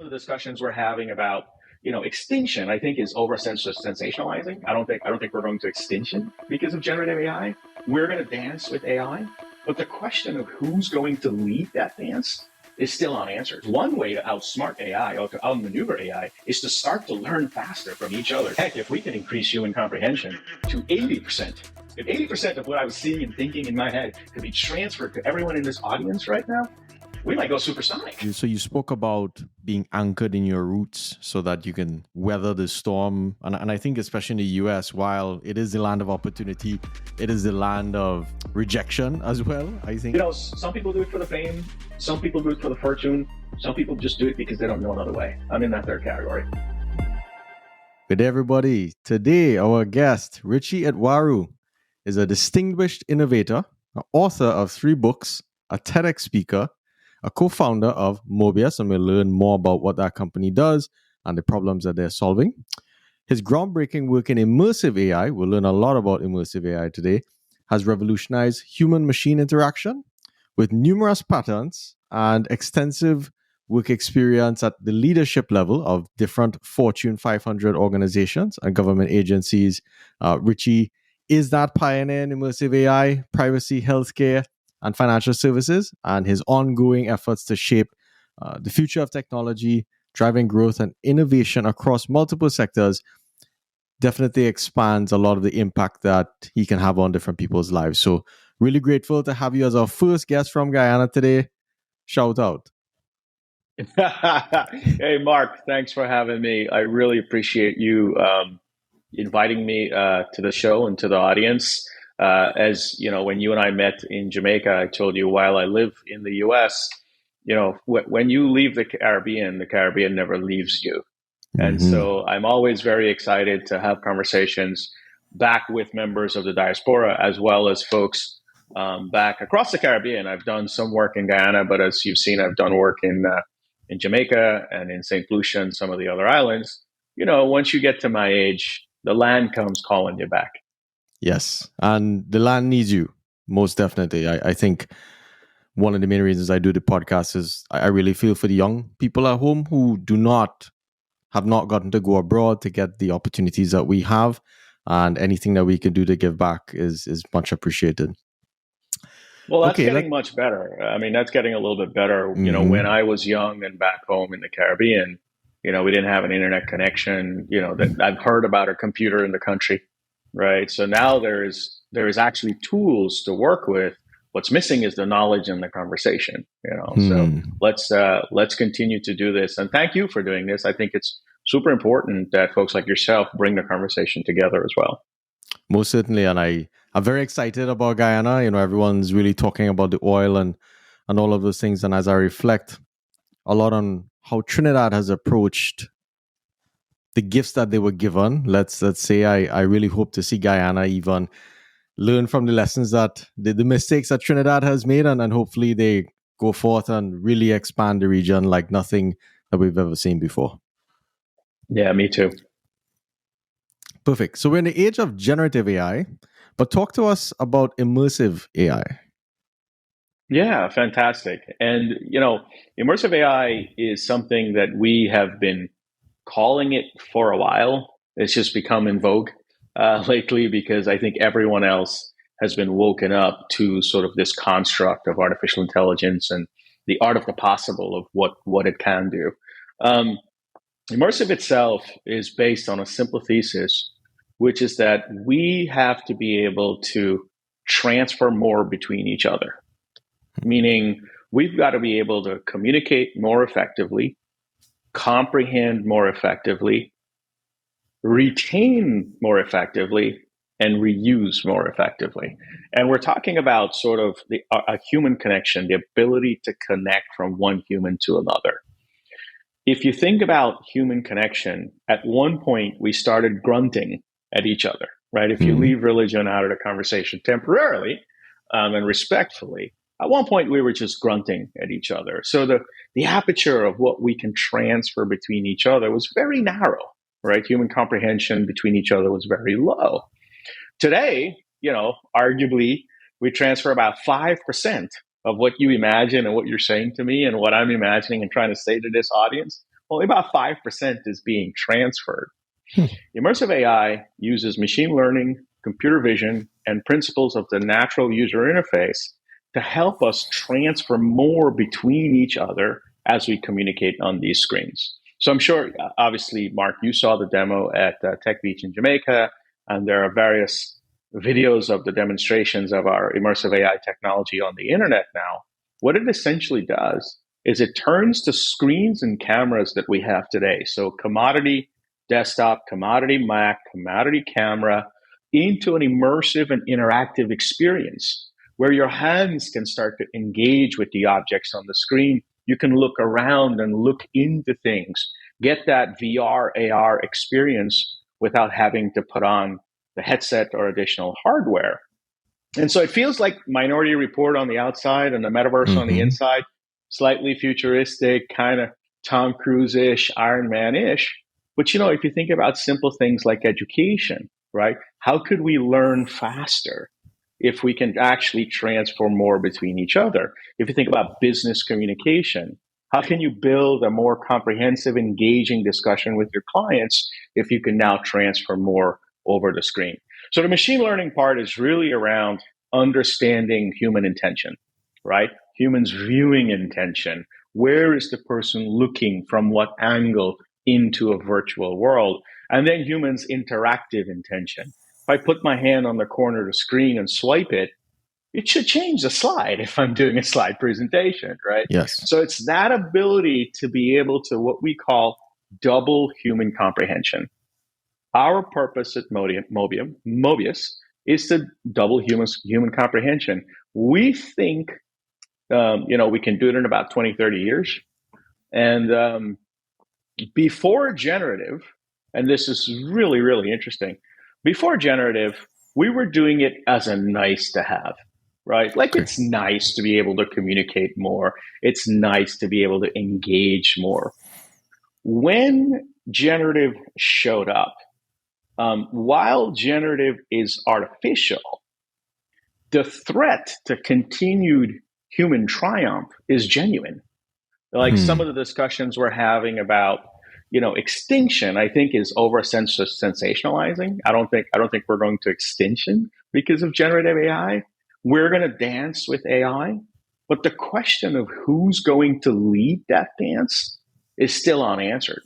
the discussions we're having about extinction, I think, is over sensationalizing. I don't think we're going to extinction because of generative AI. We're going to dance with AI, but the question of who's going to lead that dance is still unanswered. One way to outsmart AI or to outmaneuver AI is to start to learn faster from each other. Heck, if we can increase human comprehension to 80%, if 80% of what I was seeing and thinking in my head could be transferred to everyone in this audience right now, we might go supersonic. So you spoke about being anchored in your roots so that you can weather the storm. And I think especially in the US, while it is the land of opportunity, it is the land of rejection as well, I think. Some people do it for the fame. Some people do it for the fortune. Some people just do it because they don't know another way. I'm in that third category. Good day, everybody. Today, our guest, Richie Etwaru, is a distinguished innovator, an author of 3 books, a TEDx speaker, a co-founder of Mobeus, and we'll learn more about what that company does and the problems that they're solving. His groundbreaking work in immersive AI, we'll learn a lot about immersive AI today, has revolutionized human-machine interaction with numerous patents and extensive work experience at the leadership level of different Fortune 500 organizations and government agencies. Richie is that pioneer in immersive AI, privacy, healthcare, and financial services, and his ongoing efforts to shape the future of technology, driving growth and innovation across multiple sectors definitely expands a lot of the impact that he can have on different people's lives. So really grateful to have you as our first guest from Guyana today. Shout out. Hey, Mark, thanks for having me. I really appreciate you inviting me to the show and to the audience. As you know, when you and I met in Jamaica, I told you while I live in the US, when you leave the Caribbean never leaves you. And so I'm always very excited to have conversations back with members of the diaspora, as well as folks back across the Caribbean. I've done some work in Guyana, but as you've seen, I've done work in Jamaica and in St. Lucia and some of the other islands. Once you get to my age, the land comes calling you back. Yes, and the land needs you, most definitely. I think one of the main reasons I do the podcast is I really feel for the young people at home who have not gotten to go abroad to get the opportunities that we have, and anything that we can do to give back is much appreciated. Well, that's getting much better. I mean, that's getting a little bit better. When I was young and back home in the Caribbean, we didn't have an internet connection, that I've heard about a computer in the country. Right. So now there is actually tools to work with. What's missing is the knowledge and the conversation. So let's continue to do this. And thank you for doing this. I think it's super important that folks like yourself bring the conversation together as well. Most certainly. And I'm very excited about Guyana. Everyone's really talking about the oil and all of those things. And as I reflect a lot on how Trinidad has approached the gifts that they were given, let's say I really hope to see Guyana even learn from the lessons that the mistakes that Trinidad has made, and hopefully they go forth and really expand the region like nothing that we've ever seen before. Yeah, me too. Perfect. So we're in the age of generative AI, but talk to us about immersive AI. Yeah, fantastic. And, immersive AI is something that we have been calling it for a while. It's just become in vogue lately because I think everyone else has been woken up to sort of this construct of artificial intelligence and the art of the possible of what it can do. Immersive itself is based on a simple thesis, which is that we have to be able to transfer more between each other, meaning we've got to be able to communicate more effectively, comprehend more effectively, retain more effectively, and reuse more effectively. And we're talking about sort of a human connection, the ability to connect from one human to another. If you think about human connection, at one point we started grunting at each other, right? If you leave religion out of the conversation temporarily and respectfully, at one point we were just grunting at each other. So the aperture of what we can transfer between each other was very narrow, right? Human comprehension between each other was very low. Today, arguably, we transfer about 5% of what you imagine and what you're saying to me and what I'm imagining and trying to say to this audience. only about 5% is being transferred. Hmm. Immersive AI uses machine learning, computer vision, and principles of the natural user interface to help us transfer more between each other as we communicate on these screens. So I'm sure, obviously, Mark, you saw the demo at Tech Beach in Jamaica, and there are various videos of the demonstrations of our immersive AI technology on the internet now. What it essentially does is it turns the screens and cameras that we have today, so commodity desktop, commodity Mac, commodity camera, into an immersive and interactive experience where your hands can start to engage with the objects on the screen. You can look around and look into things, get that VR, AR experience without having to put on the headset or additional hardware. And so it feels like Minority Report on the outside and the metaverse on the Mm-hmm. inside, slightly futuristic, kind of Tom Cruise-ish, Iron Man-ish. But if you think about simple things like education, right? How could we learn faster if we can actually transfer more between each other? If you think about business communication, how can you build a more comprehensive, engaging discussion with your clients if you can now transfer more over the screen? So the machine learning part is really around understanding human intention, right? Humans viewing intention. Where is the person looking from what angle into a virtual world? And then humans' interactive intention. If I put my hand on the corner of the screen and swipe it, it should change the slide if I'm doing a slide presentation, right? Yes. So it's that ability to be able to what we call double human comprehension. Our purpose at Mobeus is to double human comprehension. We think, we can do it in about 20, 30 years. And before generative, and this is really, really interesting, before generative, we were doing it as a nice to have, right? Like Okay. it's nice to be able to communicate more. It's nice to be able to engage more. When generative showed up, while generative is artificial, the threat to continued human triumph is genuine. Like some of Hmm. the discussions we're having about, extinction, I think is over sensationalizing. I don't think we're going to extinction because of generative AI. We're going to dance with AI, but the question of who's going to lead that dance is still unanswered.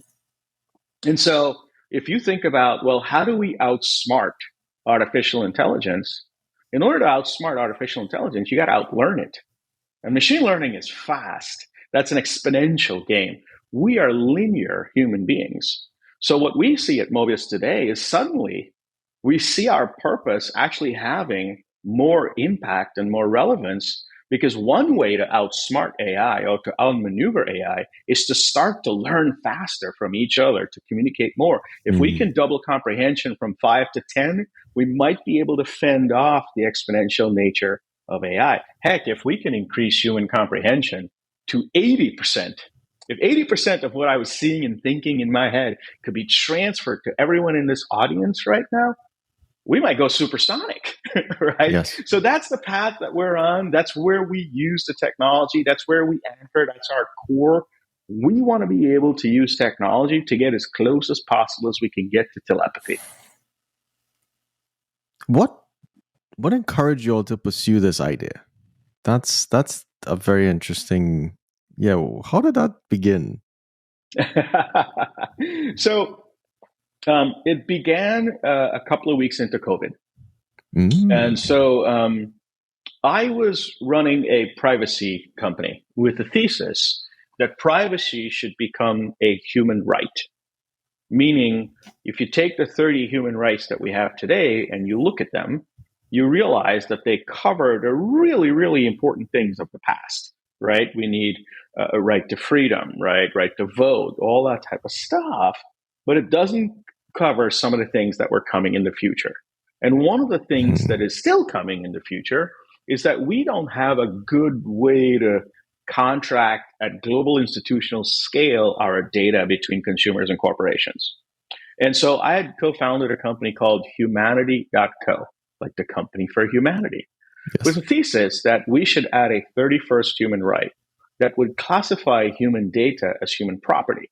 And so if you think about, well, how do we outsmart artificial intelligence? In order to outsmart artificial intelligence, you got to outlearn it. And machine learning is fast. That's an exponential game. We are linear human beings. So what we see at Mobeus today is suddenly we see our purpose actually having more impact and more relevance, because one way to outsmart AI or to outmaneuver AI is to start to learn faster from each other, to communicate more. If we Mm. can double comprehension from 5 to 10, we might be able to fend off the exponential nature of AI. Heck, if we can increase human comprehension to 80%, if 80% of what I was seeing and thinking in my head could be transferred to everyone in this audience right now, we might go supersonic, right? Yes. So that's the path that we're on. That's where we use the technology. That's where we anchor. That's our core. We want to be able to use technology to get as close as possible as we can get to telepathy. What what encouraged you all to pursue this idea? That's a very interesting. Yeah. How did that begin? So it began a couple of weeks into COVID. And Mm. so I was running a privacy company with the thesis that privacy should become a human right. Meaning, if you take the 30 human rights that we have today and you look at them, you realize that they cover the really, really important things of the past, right? We need a right to freedom, right to vote, all that type of stuff. But it doesn't cover some of the things that were coming in the future. And one of the things that Hmm. is still coming in the future is that we don't have a good way to contract at global institutional scale our data between consumers and corporations. And so I had co-founded a company called humanity.co, like the company for humanity, with Yes. a thesis that we should add a 31st human right that would classify human data as human property.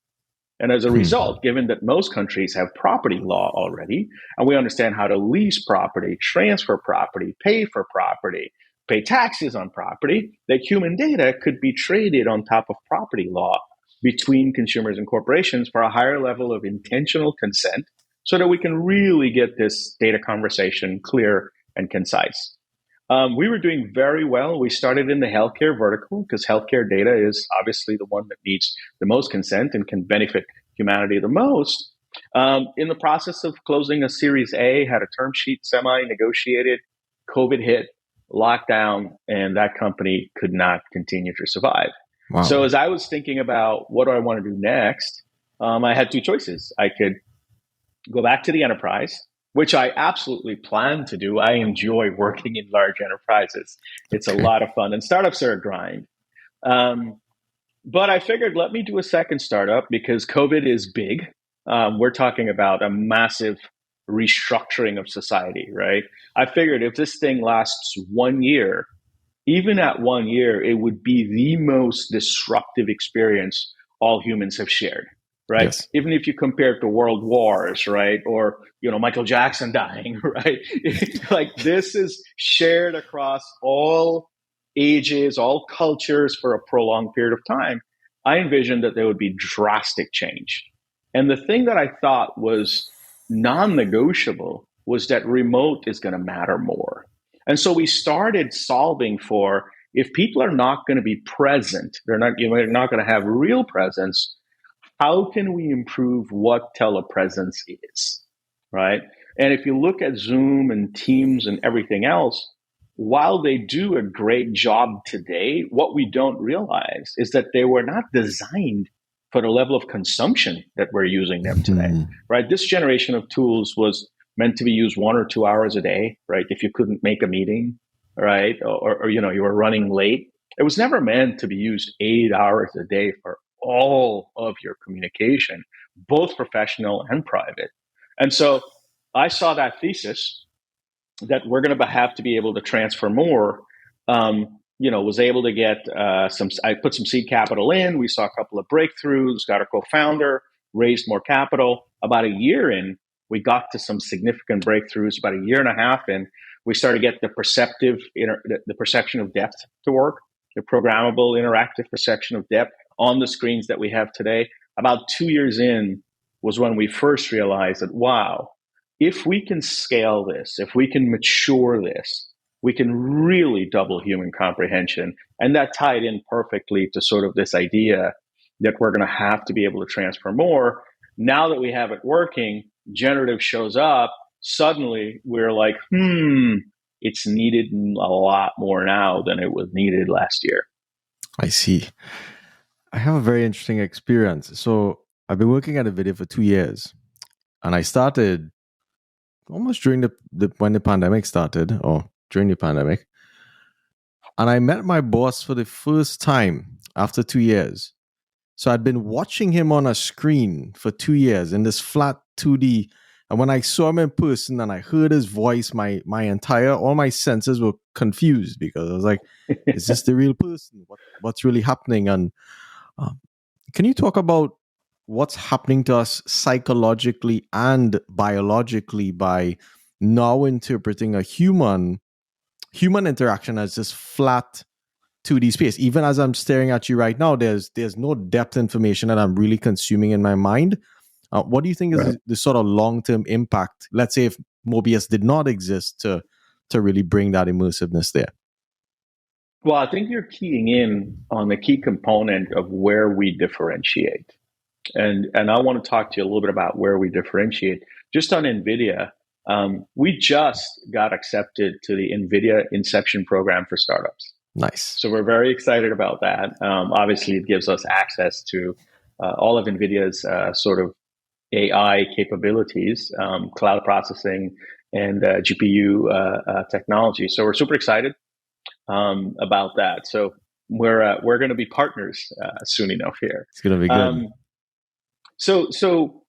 And as a Hmm. result, given that most countries have property law already, and we understand how to lease property, transfer property, pay for property, pay taxes on property, that human data could be traded on top of property law between consumers and corporations for a higher level of intentional consent so that we can really get this data conversation clear and concise. We were doing very well. We started in the healthcare vertical because healthcare data is obviously the one that needs the most consent and can benefit humanity the most. In the process of closing a Series A, had a term sheet semi negotiated, COVID hit, lockdown, and that company could not continue to survive. So, Wow. as I was thinking about what do I want to do next, I had two choices. I could go back to the enterprise, which I absolutely plan to do. I enjoy working in large enterprises. It's a Okay. lot of fun, and startups are a grind. Um, but I figured let me do a second startup because COVID is big. We're talking about a massive restructuring of society, right? I figured if this thing lasts 1 year, even at 1 year, it would be the most disruptive experience all humans have shared, right? Yes. Even if you compare it to world wars, right? Or, Michael Jackson dying, right? Like this is shared across all ages, all cultures for a prolonged period of time. I envisioned that there would be drastic change. And the thing that I thought was non negotiable was that remote is going to matter more. And so we started solving for if people are not going to be present, they're not going to have real presence, how can we improve what telepresence is, right? And if you look at Zoom and Teams and everything else, while they do a great job today, what we don't realize is that they were not designed for the level of consumption that we're using them today, Hmm. right? This generation of tools was meant to be used 1 or 2 hours a day, right? If you couldn't make a meeting, right, or you were running late, it was never meant to be used 8 hours a day for all of your communication, both professional and private. And so I saw that thesis that we're going to have to be able to transfer more. Was able to get I put some seed capital in. We saw a couple of breakthroughs, got a co-founder, raised more capital. About a year in, we got to some significant breakthroughs. About a year and a half in, we started to get the perception of depth to work, the programmable interactive perception of depth on the screens that we have today. About 2 years in was when we first realized that, wow, if we can scale this, if we can mature this, we can really double human comprehension. And that tied in perfectly to sort of this idea that we're going to have to be able to transfer more. Now that we have it working, generative shows up. Suddenly we're like, it's needed a lot more now than it was needed last year. I see. I have a very interesting experience. So I've been working at a video for 2 years, and I started almost during the when the pandemic started, or during the pandemic. And I met my boss for the first time after 2 years. So I'd been watching him on a screen for 2 years in this flat 2D. And when I saw him in person and I heard his voice, all my senses were confused because I was like, is this the real person? What's really happening? And um, can you talk about what's happening to us psychologically and biologically by now interpreting a human interaction as this flat 2D space? Even as I'm staring at you right now, there's no depth information that I'm really consuming in my mind. What do you think is Right. the sort of long term impact? Let's say if Mobeus did not exist to really bring that immersiveness there. Well, I think you're keying in on the key component of where we differentiate. And I want to talk to you a little bit about where we differentiate. Just on NVIDIA, we just got accepted to the NVIDIA Inception program for startups. Nice. So we're very excited about that. Obviously, it gives us access to all of NVIDIA's sort of AI capabilities, cloud processing, and GPU technology. So we're super excited about that. So we're going to be partners soon enough here. It's gonna be good. Um, so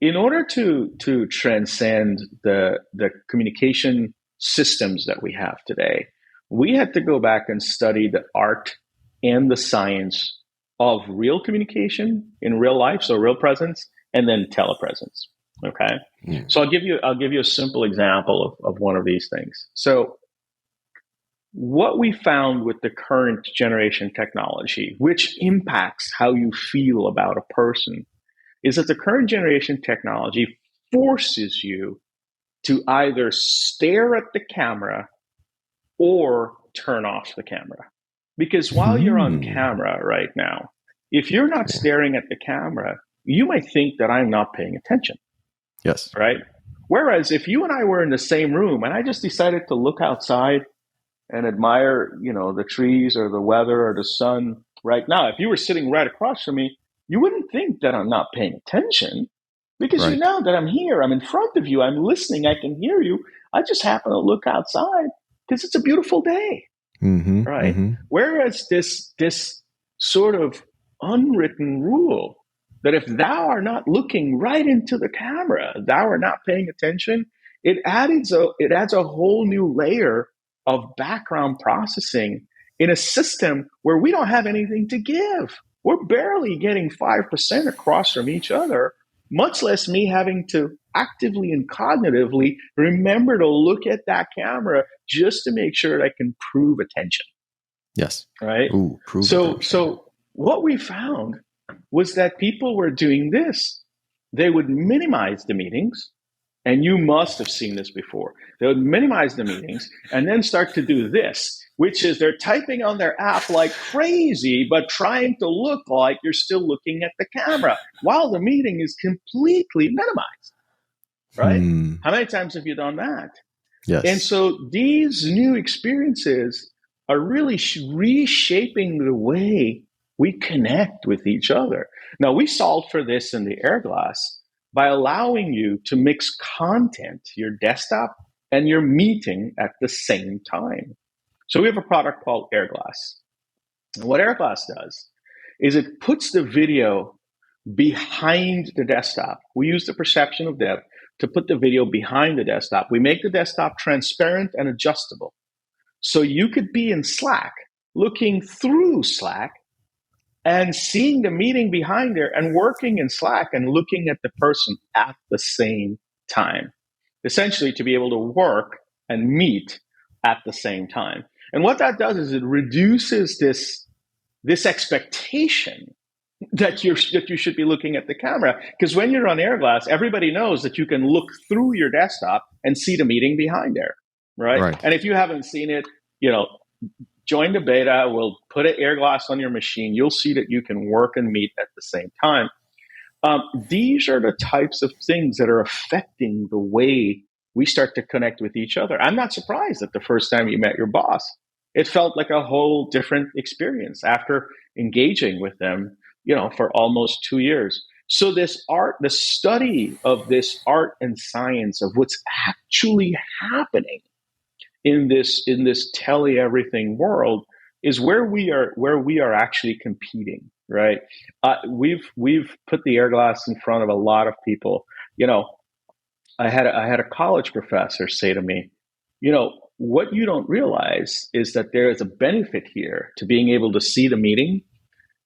in order to transcend the communication systems that we have today, we had to go back and study the art and the science of real communication in real life, so real presence, and then telepresence. Okay, so I'll give you a simple example of one of these things. So what we found with the current generation technology, which impacts how you feel about a person, is that the current generation technology forces you to either stare at the camera or turn off the camera. Because while you're on camera right now, if you're not staring at the camera, you might think that I'm not paying attention. Yes. Right? Whereas if you and I were in the same room and I just decided to look outside and admire, the trees or the weather or the sun right now, if you were sitting right across from me, you wouldn't think that I'm not paying attention because you know that I'm here, I'm in front of you, I'm listening, I can hear you. I just happen to look outside because it's a beautiful day. Right? Whereas this sort of unwritten rule that if thou are not looking right into the camera, thou are not paying attention, it adds a whole new layer of background processing in a system where we don't have anything to give. We're barely getting 5% across from each other, much less me having to actively and cognitively remember to look at that camera just to make sure that I can prove attention. Yes. Right. Ooh, So what we found was that people were doing this. They would minimize the meetings, and you must have seen this before. They would minimize the meetings and then start to do this, which is they're typing on their app like crazy, but trying to look like you're still looking at the camera while the meeting is completely minimized. Right? How many times have you done that? Yes. And so these new experiences are really reshaping the way we connect with each other. Now, we solved for this in the Airglass by allowing you to mix content, your desktop and your meeting at the same time. So we have a product called Airglass. And what Airglass does is it puts the video behind the desktop. We use the perception of depth to put the video behind the desktop. We make the desktop transparent and adjustable. So you could be in Slack, looking through Slack and seeing the meeting behind there and working in Slack and looking at the person at the same time. Essentially to be able to work and meet at the same time. And what that does is it reduces this expectation that you should be looking at the camera. Because when you're on Airglass, everybody knows that you can look through your desktop and see the meeting behind there, right? And if you haven't seen it, join the beta. We'll put an Airglass on your machine. You'll see that you can work and meet at the same time. These are the types of things that are affecting the way we start to connect with each other. I'm not surprised that the first time you met your boss, it felt like a whole different experience after engaging with them for almost 2 years. So the study of this art and science of what's actually happening in this tele everything world is where we are actually competing, right? We've put the Airglass in front of a lot of people. I had a college professor say to me, what you don't realize is that there is a benefit here to being able to see the meeting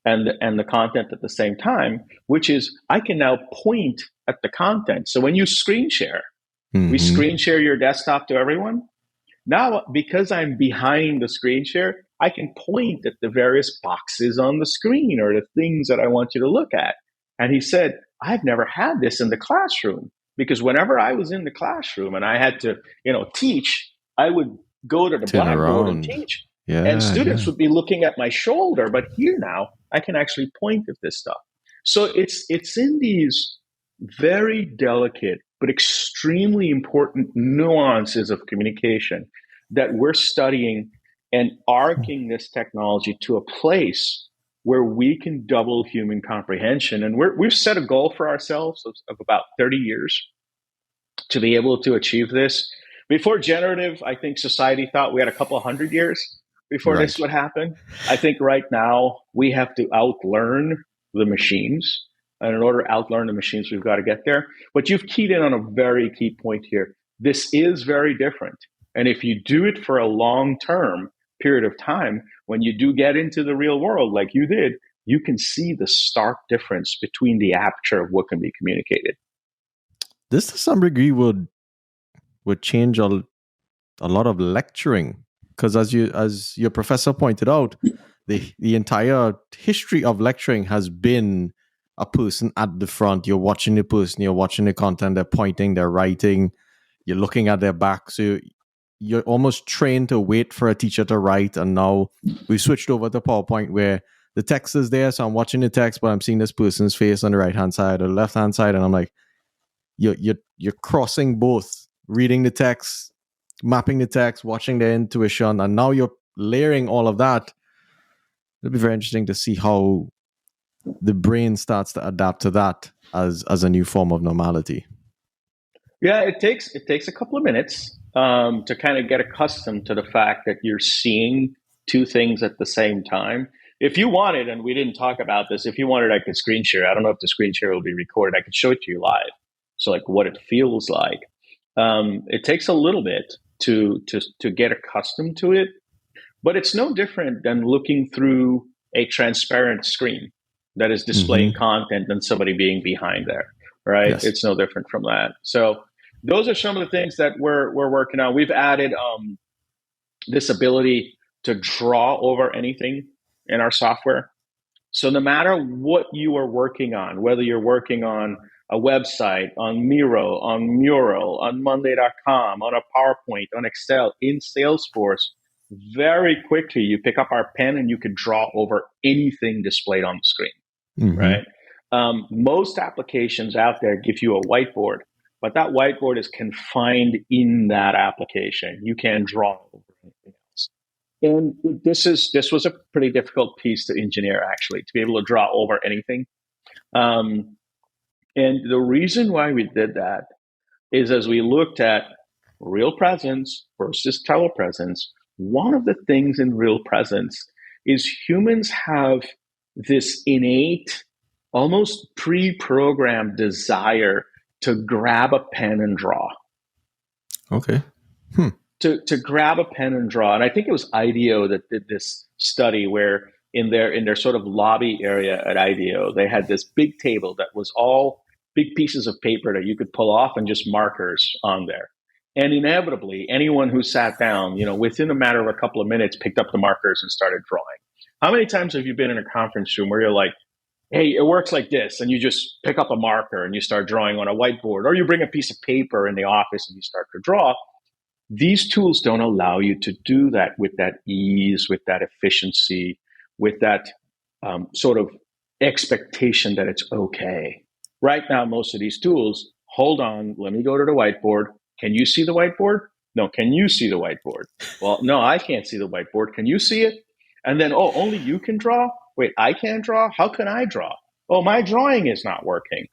and the content at the same time, which is I can now point at the content. So when you screen share, we screen share your desktop to everyone. Now, because I'm behind the screen share, I can point at the various boxes on the screen or the things that I want you to look at. And he said, I've never had this in the classroom because whenever I was in the classroom and I had to, teach, I would go to the blackboard and teach. And students would be looking at my shoulder, but here now I can actually point at this stuff. So it's in these very delicate but extremely important nuances of communication that we're studying and arcing this technology to a place where we can double human comprehension. And we've set a goal for ourselves of about 30 years to be able to achieve this. Before generative, I think society thought we had a couple 100 years before this would happen. I think right now we have to outlearn the machines. And in order to outlearn the machines, we've got to get there. But you've keyed in on a very key point here. This is very different. And if you do it for a long-term period of time, when you do get into the real world like you did, you can see the stark difference between the aperture of what can be communicated. This, to some degree, would change a lot of lecturing, because as your professor pointed out, the entire history of lecturing has been a person at the front. You're watching the person, you're watching the content, they're pointing, they're writing, you're looking at their back. So you're almost trained to wait for a teacher to write. And now we've switched over to PowerPoint where the text is there. So I'm watching the text, but I'm seeing this person's face on the right hand side or the left hand side. And I'm like, you're crossing both, reading the text, mapping the text, watching their intuition, and now you're layering all of that. It'll be very interesting to see how the brain starts to adapt to that as a new form of normality. Yeah, it takes a couple of minutes to kind of get accustomed to the fact that you're seeing two things at the same time. If you wanted, and we didn't talk about this, if you wanted, I could screen share. I don't know if the screen share will be recorded. I could show it to you live. So like what it feels like. It takes a little bit to get accustomed to it, but it's no different than looking through a transparent screen that is displaying content than somebody being behind there, right? Yes. It's no different from that. So those are some of the things that we're working on. We've added this ability to draw over anything in our software. So no matter what you are working on, whether you're working on a website, on Miro, on Mural, on Monday.com, on a PowerPoint, on Excel, in Salesforce, very quickly you pick up our pen and you can draw over anything displayed on the screen, right? Most applications out there give you a whiteboard, but that whiteboard is confined in that application. You can't draw over anything else. And this was a pretty difficult piece to engineer, actually, to be able to draw over anything. And the reason why we did that is as we looked at real presence versus telepresence, one of the things in real presence is humans have this innate, almost pre-programmed desire to grab a pen and draw. Okay. To grab a pen and draw. And I think it was IDEO that did this study where in their sort of lobby area at IDEO, they had this big table that was all big pieces of paper that you could pull off and just markers on there. And inevitably, anyone who sat down, within a matter of a couple of minutes, picked up the markers and started drawing. How many times have you been in a conference room where you're like, hey, it works like this, and you just pick up a marker and you start drawing on a whiteboard, or you bring a piece of paper in the office and you start to draw? These tools don't allow you to do that with that ease, with that efficiency, with that sort of expectation that it's okay. Right now, most of these tools, hold on, let me go to the whiteboard. Can you see the whiteboard? No, can you see the whiteboard? Well, no, I can't see the whiteboard. Can you see it? And then, oh, only you can draw? Wait, I can't draw? How can I draw? Oh, my drawing is not working.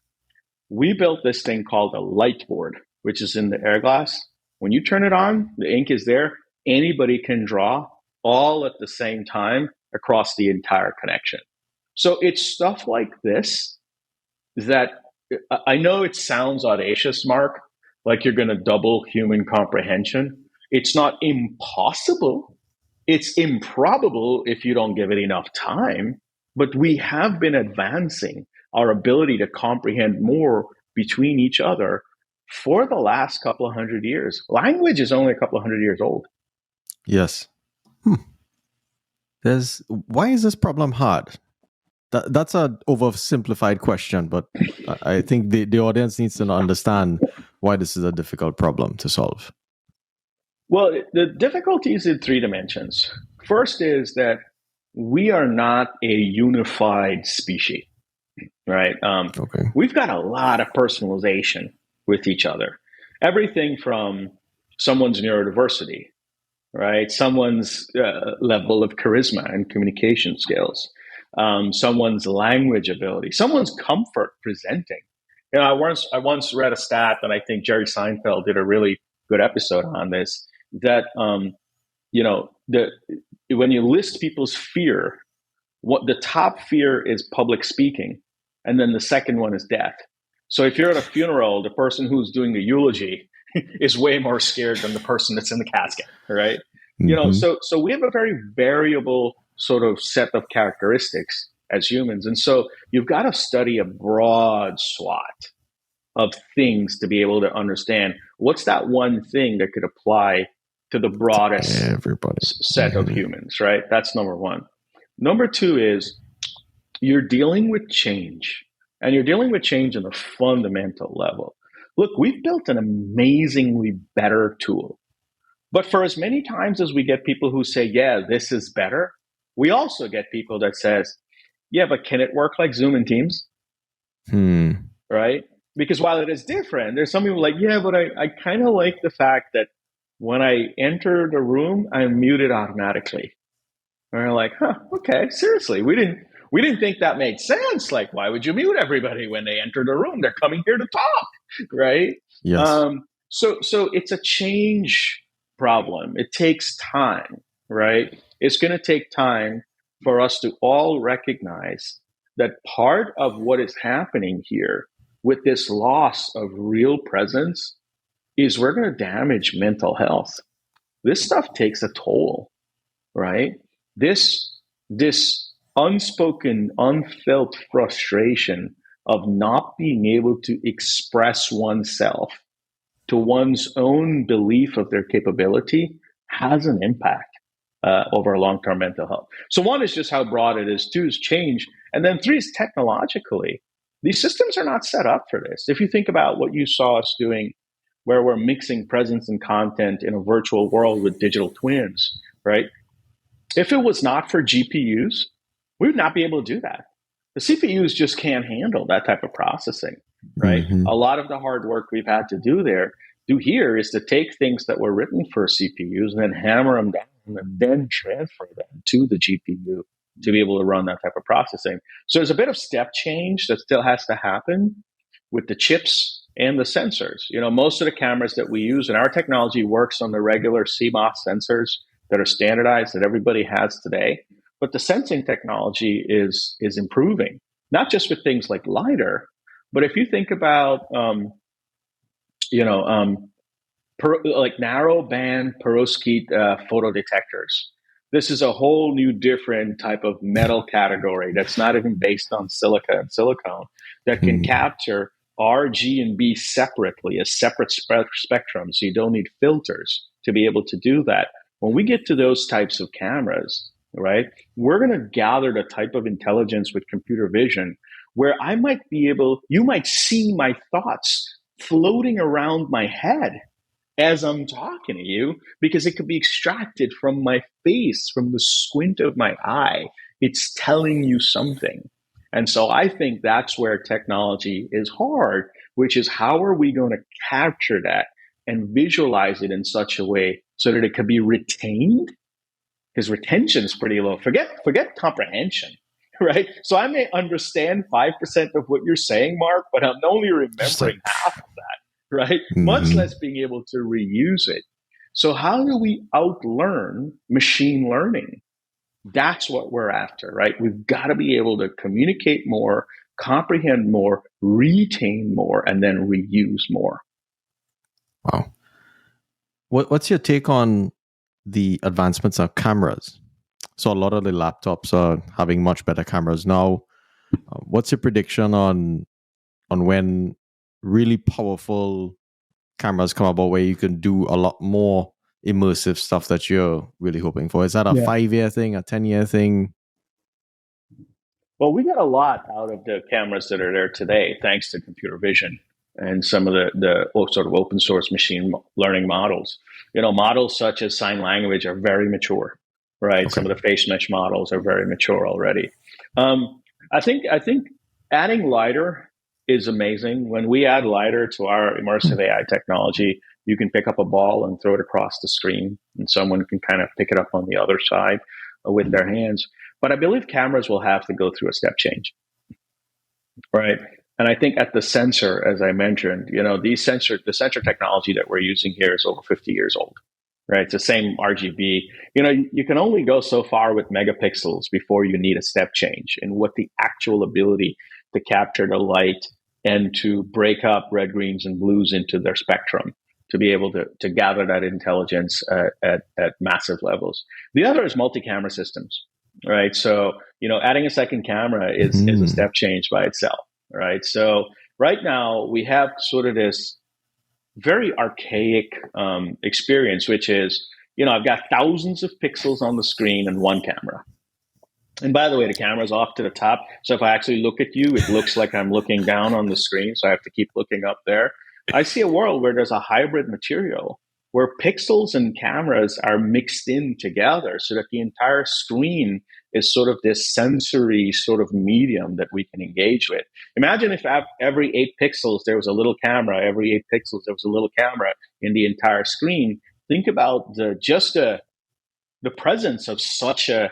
We built this thing called a light board, which is in the Airglass. When you turn it on, the ink is there. Anybody can draw all at the same time across the entire connection. So it's stuff like this that I know it sounds audacious, Mark, like you're going to double human comprehension. It's not impossible. It's improbable if you don't give it enough time. But we have been advancing our ability to comprehend more between each other for the last couple of 100 years. Language is only a couple of 100 years old. Yes. Why is this problem hard? That's an oversimplified question, but I think the audience needs to understand why this is a difficult problem to solve. Well, the difficulty is in three dimensions. First is that we are not a unified species, right? Okay. We've got a lot of personalization with each other. Everything from someone's neurodiversity, right? Someone's level of charisma and communication skills, someone's language ability, someone's comfort presenting. I once read a stat, and I think Jerry Seinfeld did a really good episode on this, that when you list people's fear, what the top fear is public speaking, and then the second one is death. So if you're at a funeral, the person who's doing the eulogy is way more scared than the person that's in the casket, right? So we have a very variable sort of set of characteristics, as humans. And so you've got to study a broad swath of things to be able to understand what's that one thing that could apply to the broadest Everybody. set of humans, right? That's number one. Number two is you're dealing with change, and you're dealing with change on a fundamental level. Look, we've built an amazingly better tool. But for as many times as we get people who say, yeah, this is better, we also get people that says, yeah, but can it work like Zoom and Teams? Right? Because while it is different, there's some people like, yeah, but I kind of like the fact that when I enter the room, I'm muted automatically. And we're like, huh, okay, seriously, we didn't think that made sense. Like, why would you mute everybody when they enter the room? They're coming here to talk, right? Yes. So it's a change problem. It takes time, right? It's going to take time for us to all recognize that part of what is happening here with this loss of real presence is we're going to damage mental health. This stuff takes a toll, right? This unspoken, unfelt frustration of not being able to express oneself to one's own belief of their capability has an impact over long-term mental health. So one is just how broad it is, two is change, and then three is technologically. These systems are not set up for this. If you think about what you saw us doing, where we're mixing presence and content in a virtual world with digital twins, right? If it was not for GPUs, we would not be able to do that. The CPUs just can't handle that type of processing, right? Mm-hmm. A lot of the hard work we've had to do here is to take things that were written for CPUs and then hammer them down and then transfer them to the GPU to be able to run that type of processing. So there's a bit of step change that still has to happen with the chips and the sensors. You know, most of the cameras that we use and our technology works on the regular CMOS sensors that are standardized that everybody has today. But the sensing technology is improving, not just with things like LiDAR, but if you think about, like narrow band perovskite photodetectors. This is a whole new different type of metal category that's not even based on silica and silicone that can capture R, G, and B separately as separate spectrums. So you don't need filters to be able to do that. When we get to those types of cameras, right, we're going to gather the type of intelligence with computer vision where you might see my thoughts floating around my head as I'm talking to you because it could be extracted from my face, from the squint of my eye. It's telling you something. And so I think that's where technology is hard, which is how are we going to capture that and visualize it in such a way so that it could be retained? Because retention is pretty low. Forget comprehension, right? So I may understand 5% of what you're saying, Mark, but I'm only remembering half of that, right? Much less being able to reuse it. So how do we outlearn machine learning? That's what we're after, right? We've got to be able to communicate more, comprehend more, retain more, and then reuse more. Wow. What's your take on the advancements of cameras? So a lot of the laptops are having much better cameras now. What's your prediction on when really powerful cameras come about where you can do a lot more immersive stuff that you're really hoping for? Is that a 5-year thing, a 10-year thing? Well, we got a lot out of the cameras that are there today, thanks to computer vision and some of the sort of open source machine learning models. You know, models such as sign language are very mature, right? Okay. Some of the face mesh models are very mature already. I think adding LiDAR is amazing. When we add LiDAR to our immersive AI technology, you can pick up a ball and throw it across the screen, and someone can kind of pick it up on the other side with their hands. But I believe cameras will have to go through a step change, right? And I think at the sensor, as I mentioned, you know, the sensor technology that we're using here is over 50 years old, right? It's the same RGB. You know, you can only go so far with megapixels before you need a step change in what the actual ability to capture the light and to break up red, greens, and blues into their spectrum to be able to gather that intelligence at massive levels. The other is multi-camera systems. right? So, adding a second camera is a Hmm. step change by itself, right? So right now we have sort of this very archaic experience, which is, I've got thousands of pixels on the screen and one camera. And by the way, the camera's off to the top. So if I actually look at you, it looks like I'm looking down on the screen. So I have to keep looking up there. I see a world where there's a hybrid material where pixels and cameras are mixed in together so that the entire screen is sort of this sensory sort of medium that we can engage with. Imagine if every 8 pixels there was a little camera, every 8 pixels there was a little camera in the entire screen. Think about the presence of such a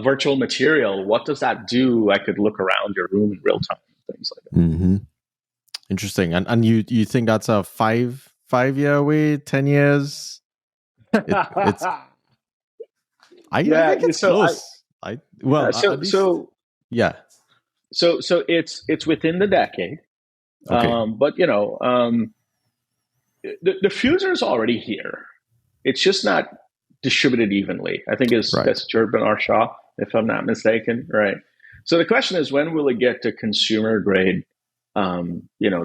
virtual material. What does that do? I could look around your room in real time, things like that. Hmm. Interesting. And you think that's a 5 year away, 10 years? It's I Yeah. think it's So I close. I well so at least so yeah. so it's within the decade. Okay. But the fuser is already here. It's just not distributed evenly. I think is Right. that's Bernard Shaw, if I'm not mistaken, right? So the question is, when will it get to consumer grade,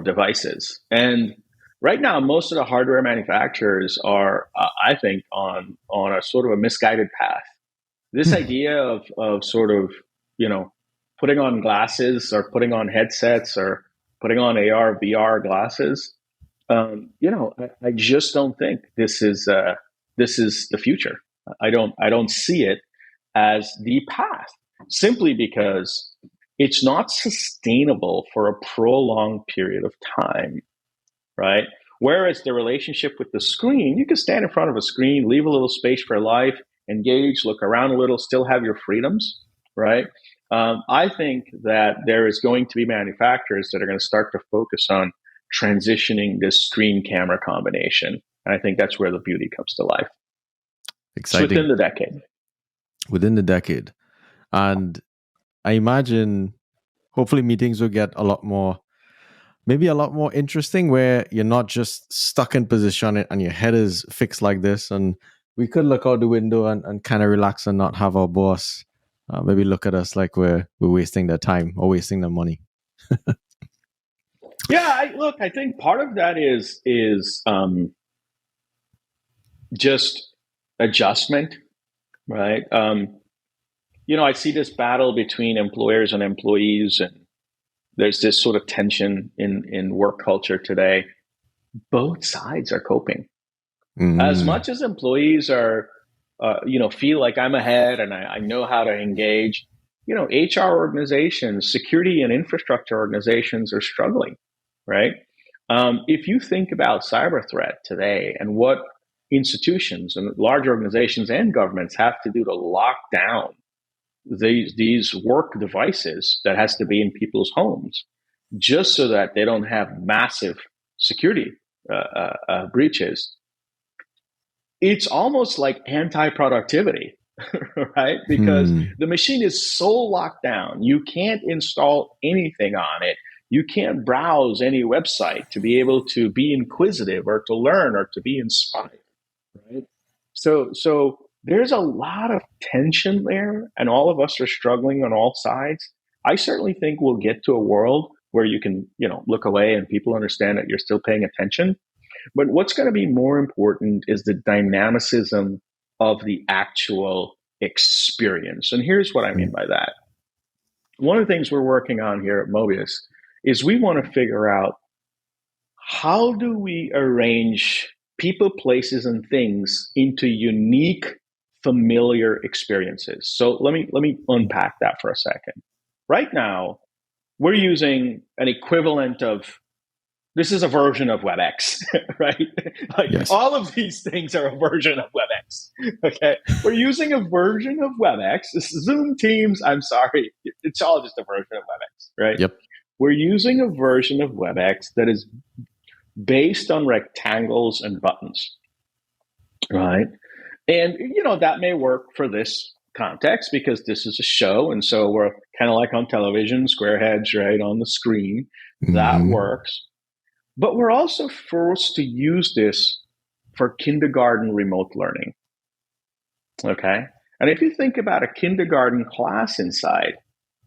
devices? And right now, most of the hardware manufacturers are, I think, on a sort of a misguided path. This idea of sort of, you know, putting on glasses or putting on headsets or putting on AR VR glasses, I just don't think this is the future. I don't see it as the path, simply because it's not sustainable for a prolonged period of time, right? Whereas the relationship with the screen, you can stand in front of a screen, leave a little space for life, engage, look around a little, still have your freedoms, right? I think that there is going to be manufacturers that are going to start to focus on transitioning this screen camera combination. And I think that's where the beauty comes to life. It's within Exciting. the decade. Within the decade. And I imagine hopefully meetings will get a lot more, maybe a lot more interesting, where you're not just stuck in position and your head is fixed like this. And we could look out the window and kind of relax and not have our boss maybe look at us like we're wasting their time or wasting their money. Yeah, look. I think part of that is just adjustment, right? I see this battle between employers and employees, and there's this sort of tension in work culture today. Both sides are coping. As Mm, much as employees are, feel like I'm ahead and I know how to engage, HR organizations, security and infrastructure organizations are struggling, right? If you think about cyber threat today and what institutions and large organizations and governments have to do to lock down these work devices that has to be in people's homes, just so that they don't have massive security breaches, it's almost like anti-productivity, right? Because hmm. the machine is so locked down, you can't install anything on it. You can't browse any website to be able to be inquisitive or to learn or to be inspired, right? So there's a lot of tension there, and all of us are struggling on all sides. I certainly think we'll get to a world where you can, look away and people understand that you're still paying attention. But what's going to be more important is the dynamicism of the actual experience. And here's what I mean by that. One of the things we're working on here at Mobeus is we want to figure out, how do we arrange people, places, and things into unique, familiar experiences. So let me unpack that for a second. Right now, we're using an equivalent of, this is a version of WebEx, right? Like, Yes. all of these things are a version of WebEx. Okay, we're using a version of WebEx. This is Zoom, Teams. I'm sorry, it's all just a version of WebEx, right? Yep. We're using a version of WebEx that is based on rectangles and buttons, right? And that may work for this context because this is a show, and so we're kind of like on television, square heads right on the screen. That Hmm. works. But we're also forced to use this for kindergarten remote learning. Okay. And if you think about a kindergarten class inside,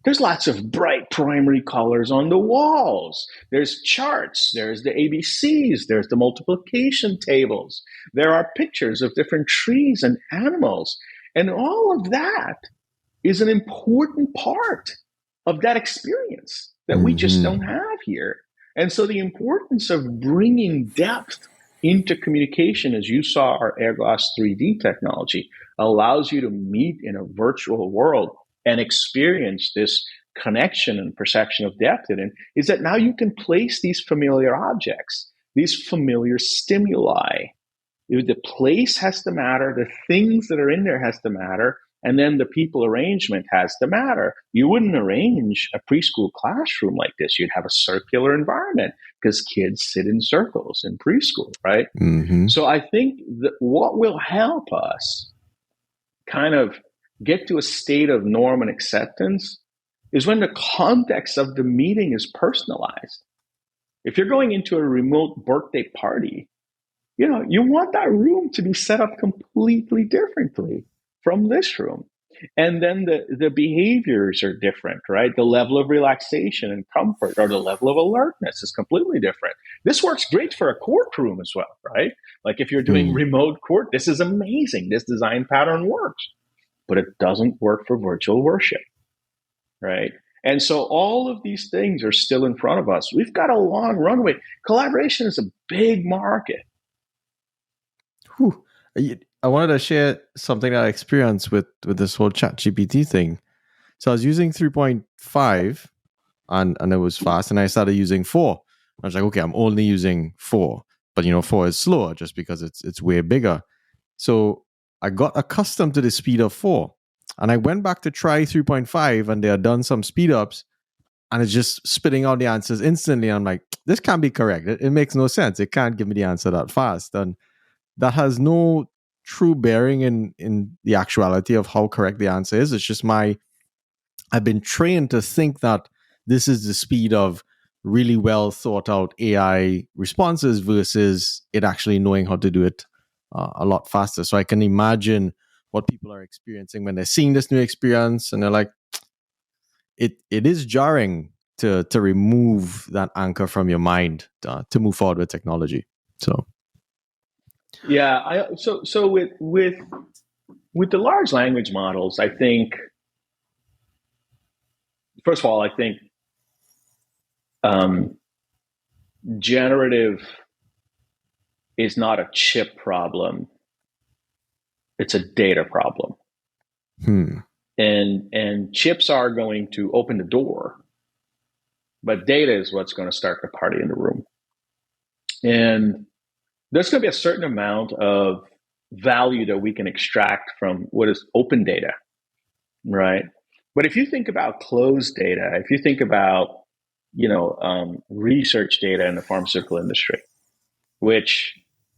there's lots of bright primary colors on the walls. There's charts, there's the ABCs, there's the multiplication tables. There are pictures of different trees and animals. And all of that is an important part of that experience that we just don't have here. And so the importance of bringing depth into communication, as you saw our Airglass 3D technology, allows you to meet in a virtual world and experience this connection and perception of depth in it, is that now you can place these familiar objects, these familiar stimuli. The place has to matter, the things that are in there has to matter, and then the people arrangement has to matter. You wouldn't arrange a preschool classroom like this. You'd have a circular environment because kids sit in circles in preschool, right? So I think that what will help us kind of get to a state of norm and acceptance is when the context of the meeting is personalized. If you're going into a remote birthday party, you want that room to be set up completely differently from this room. And then the behaviors are different, right? The level of relaxation and comfort or the level of alertness is completely different. This works great for a courtroom as well, right? Like if you're doing remote court, this is amazing. This design pattern works, but it doesn't work for virtual worship, right? And so all of these things are still in front of us. We've got a long runway. Collaboration is a big market. Whew. I wanted to share something that I experienced with this whole ChatGPT thing. So I was using 3.5 and it was fast, and I started using 4. I was like, okay, I'm only using 4, but 4 is slower just because it's way bigger. So I got accustomed to the speed of 4, and I went back to try 3.5, and they had done some speed ups, and it's just spitting out the answers instantly. I'm like, this can't be correct. It makes no sense. It can't give me the answer that fast, and that has no true bearing in the actuality of how correct the answer is. It's just I've been trained to think that this is the speed of really well thought out AI responses versus it actually knowing how to do it a lot faster. So I can imagine what people are experiencing when they're seeing this new experience, and they're like, it is jarring to remove that anchor from your mind to move forward with technology. So yeah, so with the large language models, I think first of all, I think generative is not a chip problem; it's a data problem. And chips are going to open the door, but data is what's going to start the party in the room. And there's going to be a certain amount of value that we can extract from what is open data, right? But if you think about closed data, if you think about research data in the pharmaceutical industry, which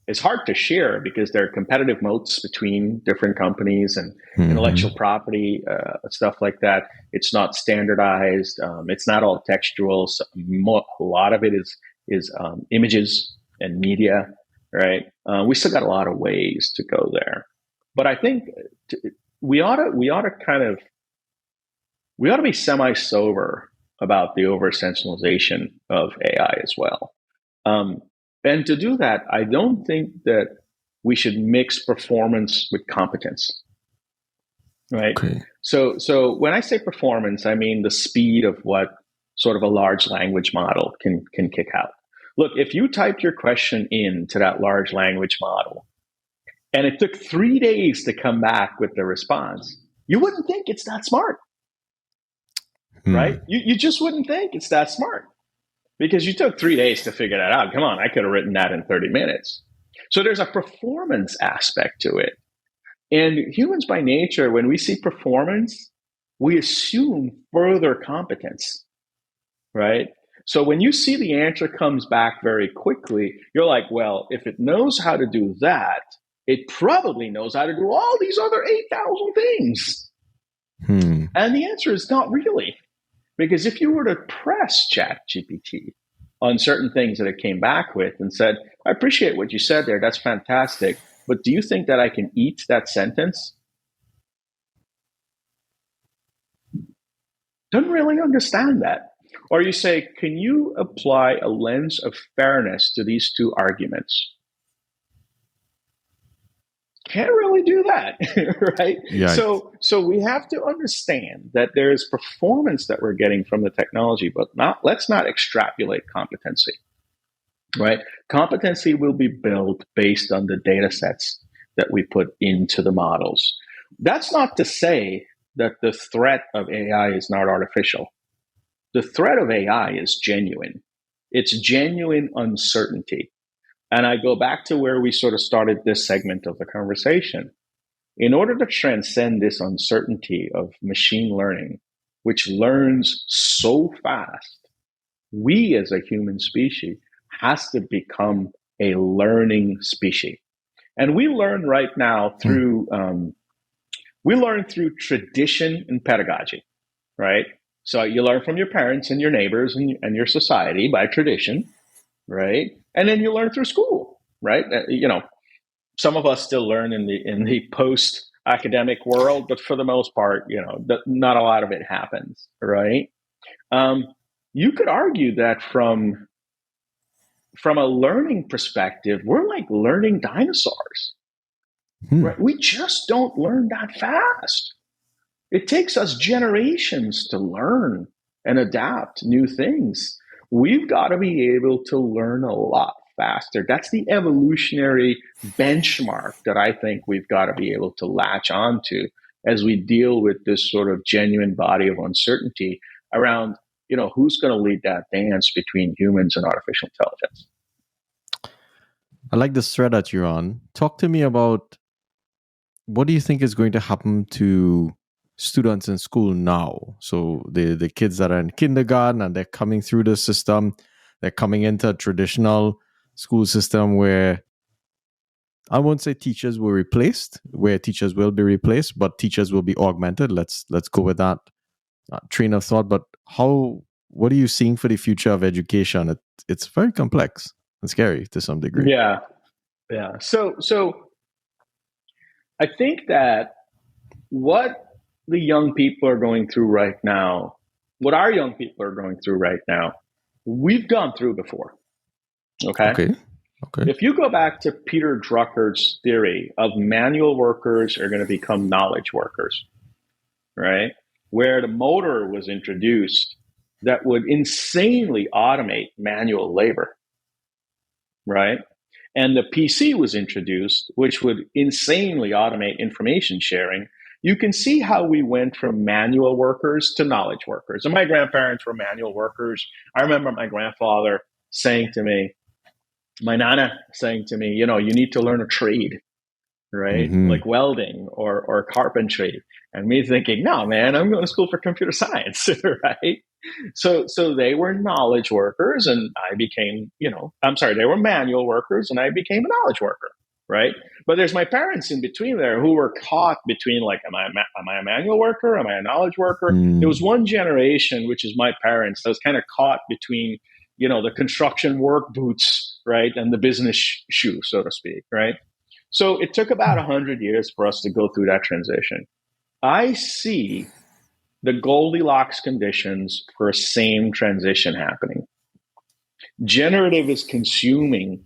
is hard to share because there are competitive moats between different companies and intellectual property, stuff like that. It's not standardized. It's not all textual. So a lot of it is images and media, right? We still got a lot of ways to go there. But I think we ought to be semi-sober about the over-essentialization of AI as well. And to do that, I don't think that we should mix performance with competence, right? Okay. So when I say performance, I mean the speed of what sort of a large language model can kick out. Look, if you typed your question into that large language model and it took 3 days to come back with the response, you wouldn't think it's that smart, right? You just wouldn't think it's that smart. Because you took 3 days to figure that out. Come on, I could have written that in 30 minutes. So there's a performance aspect to it. And humans by nature, when we see performance, we assume further competence, right? So when you see the answer comes back very quickly, you're like, well, if it knows how to do that, it probably knows how to do all these other 8,000 things. And the answer is not really. Because if you were to press ChatGPT on certain things that it came back with and said, I appreciate what you said there, that's fantastic, but do you think that I can eat that sentence? Doesn't really understand that. Or you say, can you apply a lens of fairness to these two arguments? Can't really do that, right? Yeah. So we have to understand that there's performance that we're getting from the technology, but let's not extrapolate competency, right? Competency will be built based on the data sets that we put into the models. That's not to say that the threat of AI is not artificial. The threat of AI is genuine. It's genuine uncertainty. And I go back to where we sort of started this segment of the conversation. In order to transcend this uncertainty of machine learning, which learns so fast, we as a human species has to become a learning species. And we learn right now through tradition and pedagogy, right? So you learn from your parents and your neighbors and your society by tradition, right? And then you learn through school, right? Some of us still learn in the post academic world, but for the most part, not a lot of it happens, right? You could argue that from a learning perspective, we're like learning dinosaurs, right? We just don't learn that fast. It takes us generations to learn and adapt new things. We've got to be able to learn a lot faster. That's the evolutionary benchmark that I think we've got to be able to latch onto as we deal with this sort of genuine body of uncertainty around, who's going to lead that dance between humans and artificial intelligence. I like the thread that you're on. Talk to me about what do you think is going to happen to students in school now? So the kids that are in kindergarten and they're coming through the system, they're coming into a traditional school system where I won't say teachers were replaced, where teachers will be replaced, but teachers will be augmented. Let's go with that train of thought. But what are you seeing for the future of education? It's very complex and scary to some degree. Yeah. So I think that what the young people are going through right now, what our young people are going through right now, we've gone through before. Okay. If you go back to Peter Drucker's theory of manual workers are going to become knowledge workers, right? Where the motor was introduced that would insanely automate manual labor, right? And the PC was introduced, which would insanely automate information sharing. You can see how we went from manual workers to knowledge workers. And my grandparents were manual workers. I remember my grandfather saying to me, my nana saying to me, you need to learn a trade, right? Like welding or carpentry. And me thinking, no, man, I'm going to school for computer science, right? So they were knowledge workers and I became, they were manual workers and I became a knowledge worker, right? But there's my parents in between there who were caught between like, am I a manual worker? Am I a knowledge worker? There was one generation, which is my parents, that was kind of caught between, the construction work boots, right? And the business shoe, so to speak, right? So it took about 100 years for us to go through that transition. I see the Goldilocks conditions for a same transition happening. Generative is consuming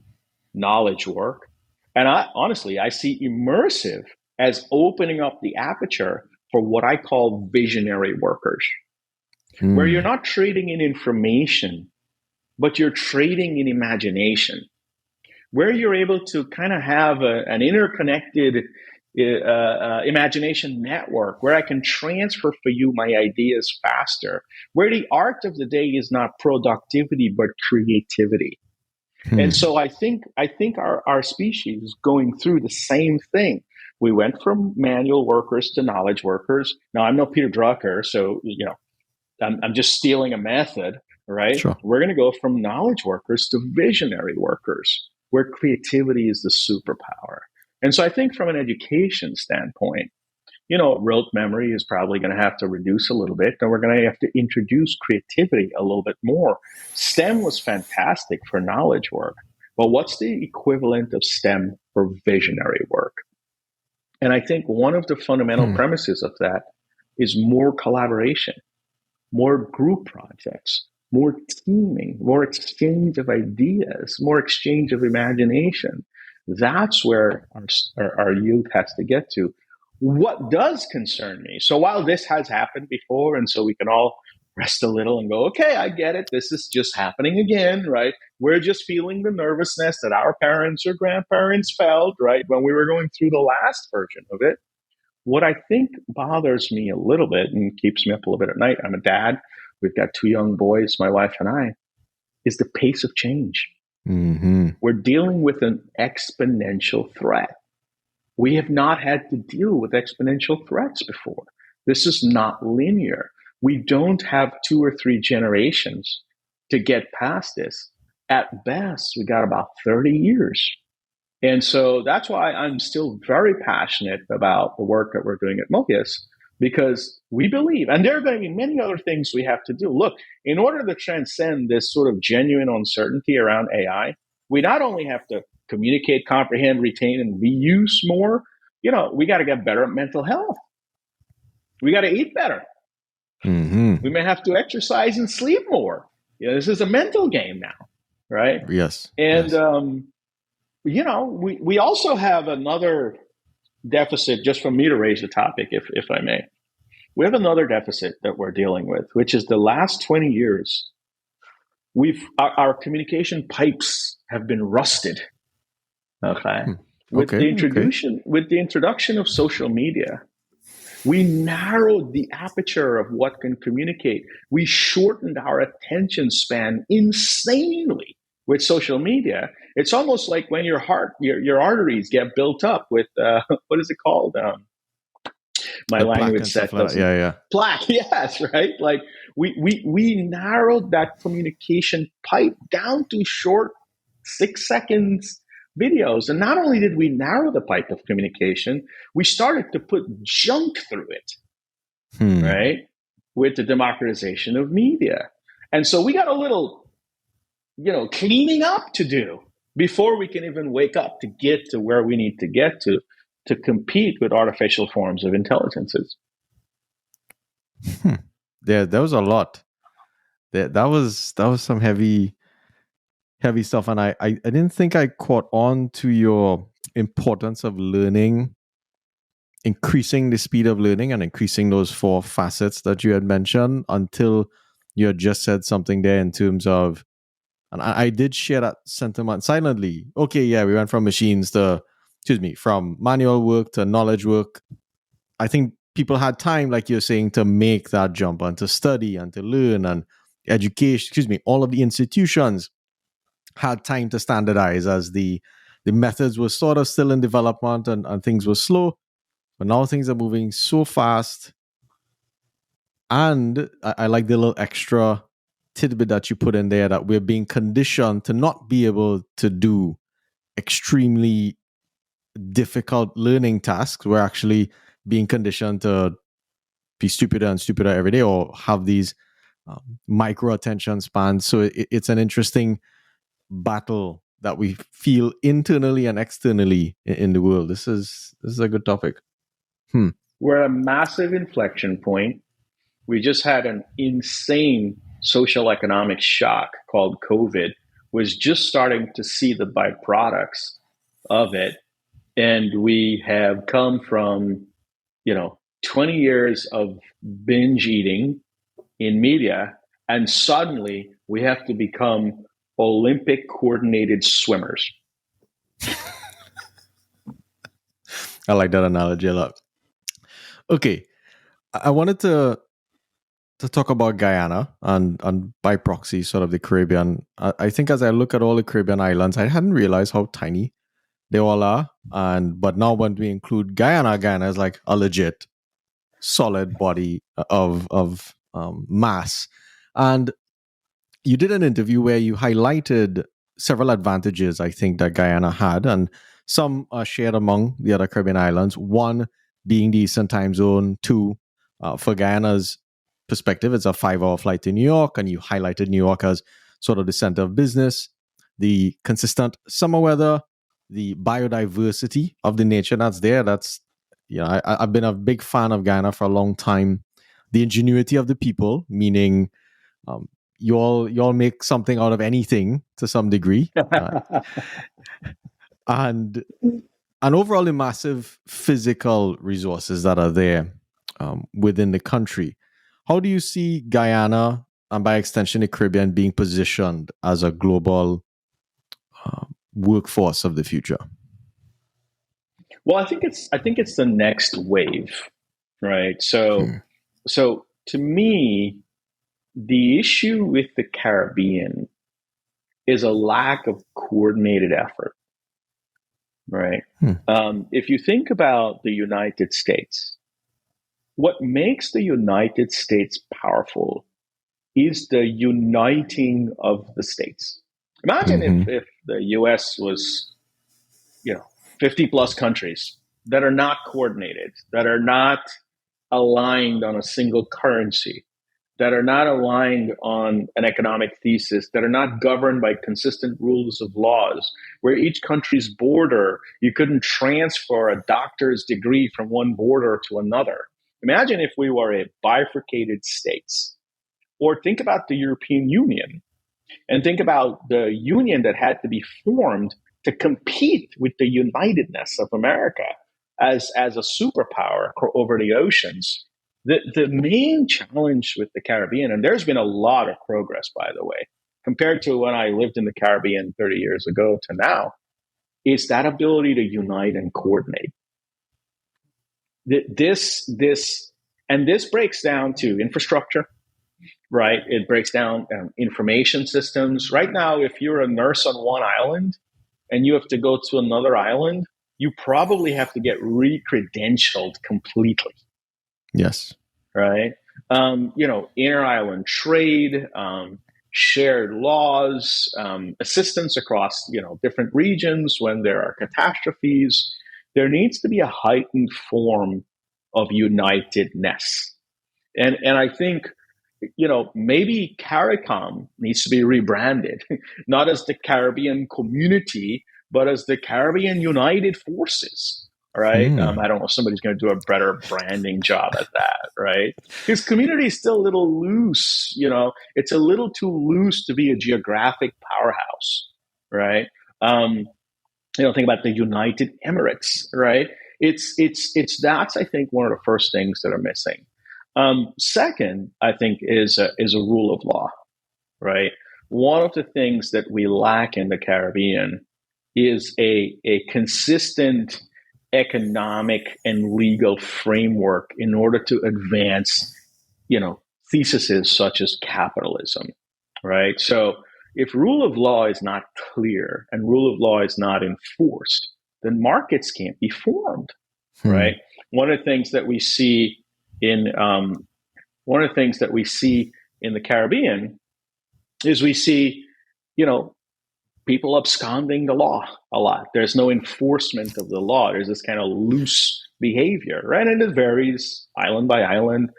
knowledge work. And I see immersive as opening up the aperture for what I call visionary workers, where you're not trading in information, but you're trading in imagination, where you're able to kind of have an interconnected imagination network where I can transfer for you my ideas faster, where the art of the day is not productivity, but creativity. And so I think our species is going through the same thing. We went from manual workers to knowledge workers. Now, I'm no Peter Drucker, so, I'm just stealing a method, right? Sure. We're going to go from knowledge workers to visionary workers, where creativity is the superpower. And so I think from an education standpoint, rote memory is probably going to have to reduce a little bit, and we're going to have to introduce creativity a little bit more. STEM was fantastic for knowledge work, but what's the equivalent of STEM for visionary work? And I think one of the fundamental premises of that is more collaboration, more group projects, more teaming, more exchange of ideas, more exchange of imagination. That's where our youth has to get to. What does concern me? So while this has happened before, and so we can all rest a little and go, okay, I get it. This is just happening again, right? We're just feeling the nervousness that our parents or grandparents felt, right, when we were going through the last version of it. What I think bothers me a little bit and keeps me up a little bit at night, I'm a dad, we've got two young boys, my wife and I, is the pace of change. Mm-hmm. We're dealing with an exponential threat. We have not had to deal with exponential threats before. This is not linear. We don't have 2 or 3 generations to get past this. At best, we got about 30 years. And so that's why I'm still very passionate about the work that we're doing at Mobeus, because we believe, and there are going to be many other things we have to do. Look, in order to transcend this sort of genuine uncertainty around AI, we not only have to communicate, comprehend, retain, and reuse more, we got to get better at mental health. We got to eat better. Mm-hmm. We may have to exercise and sleep more. This is a mental game now, right? Yes. And, yes. we also have another deficit, just for me to raise the topic, if I may. We have another deficit that we're dealing with, which is the last 20 years, our communication pipes have been rusted. Okay. With the introduction of social media, we narrowed the aperture of what can communicate. We shortened our attention span insanely with social media. It's almost like when your arteries get built up with what is it called? My language set doesn't. Plaque. Yes, right. Like we narrowed that communication pipe down to short 6 seconds videos. And not only did we narrow the pipe of communication, we started to put junk through it, right? With the democratization of media. And so we got a little, cleaning up to do before we can even wake up to get to where we need to get to compete with artificial forms of intelligences. There was a lot. That was some heavy stuff, and I didn't think I caught on to your importance of learning, increasing the speed of learning and increasing those 4 facets that you had mentioned, until you had just said something there in terms of, and I did share that sentiment silently. Okay, yeah, we went from from manual work to knowledge work. I think people had time, like you're saying, to make that jump and to study and to learn, and education, all of the institutions had time to standardize, as the methods were sort of still in development, and things were slow. But now things are moving so fast. And I like the little extra tidbit that you put in there, that we're being conditioned to not be able to do extremely difficult learning tasks. We're actually being conditioned to be stupider and stupider every day, or have these micro attention spans. So it's an interesting battle that we feel internally and externally in the world. This is a good topic. We're at a massive inflection point. We just had an insane social economic shock called COVID. Was just starting to see the byproducts of it. And we have come from, 20 years of binge eating in media, and suddenly we have to become Olympic coordinated swimmers. I like that analogy a lot. Okay, I wanted to talk about Guyana and by proxy, sort of the Caribbean. I think as I look at all the Caribbean islands, I hadn't realized how tiny they all are. But now when we include Guyana is like a legit solid body of mass. And you did an interview where you highlighted several advantages, I think, that Guyana had, and some are shared among the other Caribbean islands. One being the Eastern time zone. Two, for Guyana's perspective, it's a 5-hour flight to New York, and you highlighted New York as sort of the center of business, the consistent summer weather, the biodiversity of the nature that's there. I've been a big fan of Guyana for a long time. the ingenuity of the people, meaning um, you all make something out of anything to some degree, and overall the massive physical resources that are there within the country. How do you see Guyana and by extension the Caribbean being positioned as a global workforce of the future? Well, I think it's the next wave, right? So Hmm. so to me, the issue with the Caribbean is a lack of coordinated effort, right? Hmm. If you think about the United States, what makes the United States powerful is the uniting of the states. Imagine if, Mm-hmm. if the US was, 50 plus countries that are not coordinated, that are not aligned on a single currency, that are not aligned on an economic thesis, that are not governed by consistent rules of laws, where each country's border, you couldn't transfer a doctor's degree from one border to another. Imagine if we were a bifurcated states. Or think about the European Union and think about the union that had to be formed to compete with the unitedness of America as a superpower over the oceans. The main challenge with the Caribbean, and there's been a lot of progress, by the way, compared to when I lived in the Caribbean 30 years ago to now, is that ability to unite and coordinate. This breaks down to infrastructure, right? It breaks down information systems. Right now, if you're a nurse on one island and you have to go to another island, you probably have to get re-credentialed completely, Yes. right? Inter-island trade, shared laws, assistance across different regions when there are catastrophes. There needs to be a heightened form of unitedness, and I think maybe CARICOM needs to be rebranded, not as the Caribbean Community, but as the Caribbean United Forces. Right? Hmm. I don't know. Somebody's going to do a better branding job at that, right? Because community is still a little loose. It's a little too loose to be a geographic powerhouse, right? Um, think about the United Emirates, right? It's that's I think one of the first things that are missing. Second, I think is a rule of law, right? One of the things that we lack in the Caribbean is a consistent economic and legal framework in order to advance, theses such as capitalism, right? So if rule of law is not clear and rule of law is not enforced, then markets can't be formed, Hmm. right? One of the things that we see in one of the things that we see in the Caribbean is we see, you know, people absconding the law a lot. There's no enforcement of the law. There's this kind of loose behavior, right? And it varies island by island,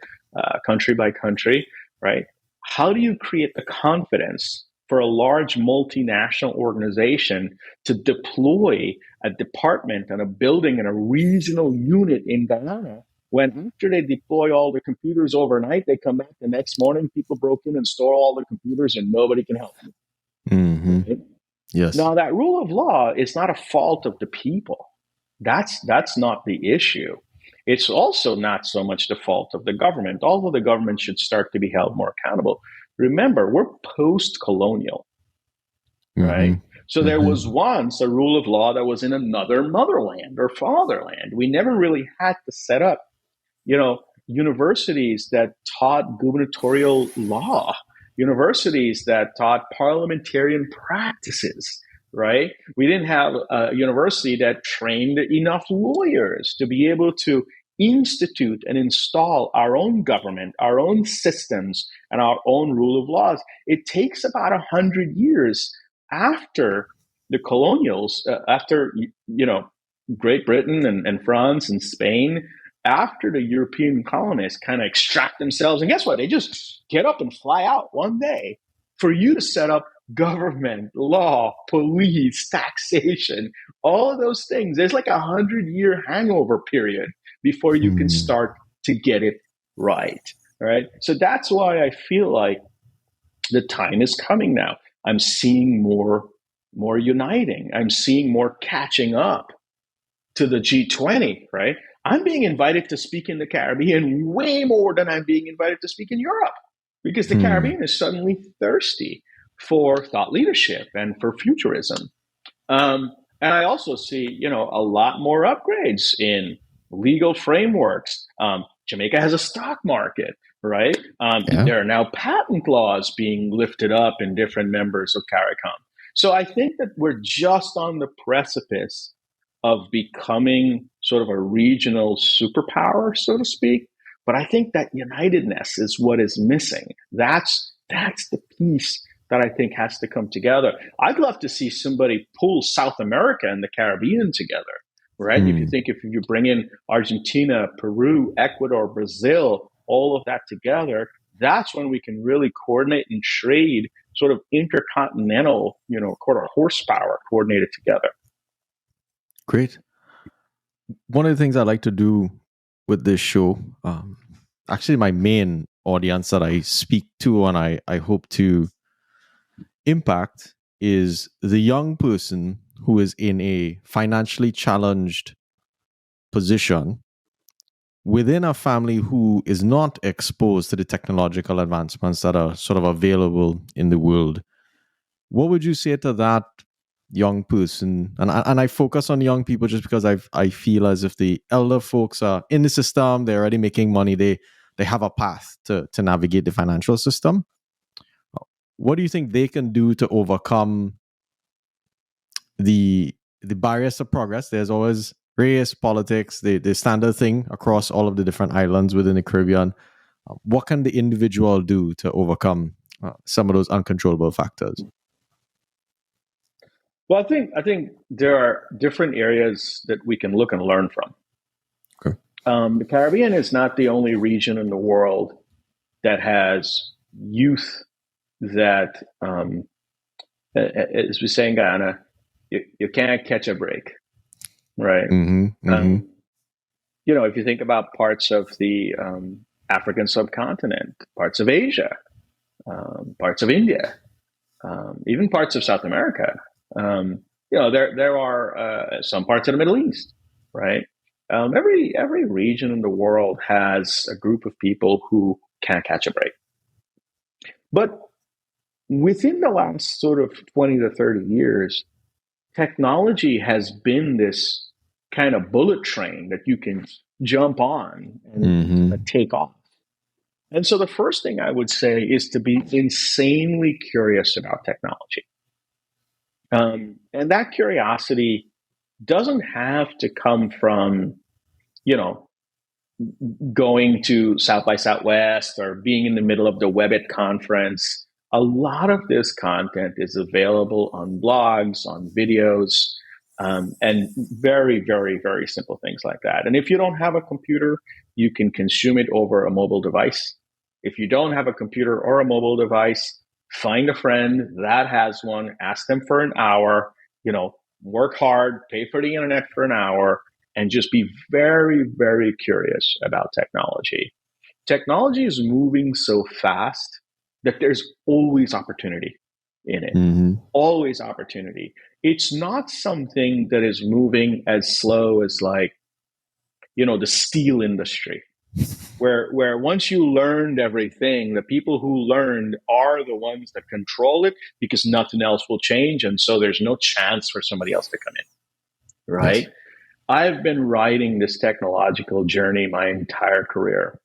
country by country, right? How do you create the confidence for a large multinational organization to deploy a department and a building and a regional unit in Guyana when after they deploy all the computers overnight, they come back the next morning, people broke in and stole all the computers and nobody can help them, Hmm. right? Yes. Now, that rule of law is not a fault of the people. That's not the issue. It's also not so much the fault of the government, although the government should start to be held more accountable. Remember, we're post-colonial, Hmm. right? So there Hmm. was once a rule of law that was in another motherland or fatherland. We never really had to set up, universities that taught gubernatorial law, universities that taught parliamentarian practices, right? We didn't have a university that trained enough lawyers to be able to institute and install our own government, our own systems, and our own rule of laws. It takes about 100 years after the colonials, after Great Britain and France and Spain, after the European colonists kind of extract themselves, and guess what? They just get up and fly out one day for you to set up government, law, police, taxation, all of those things. There's like 100-year hangover period before you can Hmm. start to get it right. right? So that's why I feel like the time is coming now. I'm seeing more uniting. I'm seeing more catching up to the G20, right? I'm being invited to speak in the Caribbean way more than I'm being invited to speak in Europe because the Hmm. Caribbean is suddenly thirsty for thought leadership and for futurism. And I also see, a lot more upgrades in legal frameworks. Jamaica has a stock market, right? Yeah. There are now patent laws being lifted up in different members of CARICOM. So I think that we're just on the precipice of becoming sort of a regional superpower, so to speak. But I think that unitedness is what is missing. That's the piece that I think has to come together. I'd love to see somebody pull South America and the Caribbean together, right? If you Hmm. think if you bring in Argentina, Peru, Ecuador, Brazil, all of that together, that's when we can really coordinate and trade sort of intercontinental, quarter horsepower coordinated together. Great. One of the things I like to do with this show, actually, my main audience that I speak to and I hope to impact is the young person who is in a financially challenged position within a family who is not exposed to the technological advancements that are sort of available in the world. What would you say to that young person? And I focus on young people just because I feel as if the elder folks are in the system, they're already making money, they have a path to navigate the financial system. What do you think they can do to overcome the barriers to progress? There's always race, politics, the standard thing across all of the different islands within the Caribbean. What can the individual do to overcome some of those uncontrollable factors? Well, I think there are different areas that we can look and learn from. Okay. The Caribbean is not the only region in the world that has youth that, as we say in Guyana, you can't catch a break, right? Mm-hmm. Mm-hmm. Um, if you think about parts of the African subcontinent, parts of Asia, parts of India, even parts of South America, there are some parts of the Middle East, right? Every region in the world has a group of people who can't catch a break. But within the last sort of 20 to 30 years, technology has been this kind of bullet train that you can jump on and kind Mm-hmm. of take off. And so the first thing I would say is to be insanely curious about technology. And that curiosity doesn't have to come from, you know, going to South by Southwest or being in the middle of the Webit conference. A lot of this content is available on blogs, on videos, and very, very, very simple things like that. And if you don't have a computer, you can consume it over a mobile device. If you don't have a computer or a mobile device, find a friend that has one, ask them for an hour, work hard, pay for the internet for an hour, and just be very, very curious about technology. Technology is moving so fast that there's always opportunity in it. Mm-hmm. Always opportunity. It's not something that is moving as slow as the steel industry, where once you learned everything, the people who learned are the ones that control it because nothing else will change. And so there's no chance for somebody else to come in, right? Yes. I've been riding this technological journey my entire career.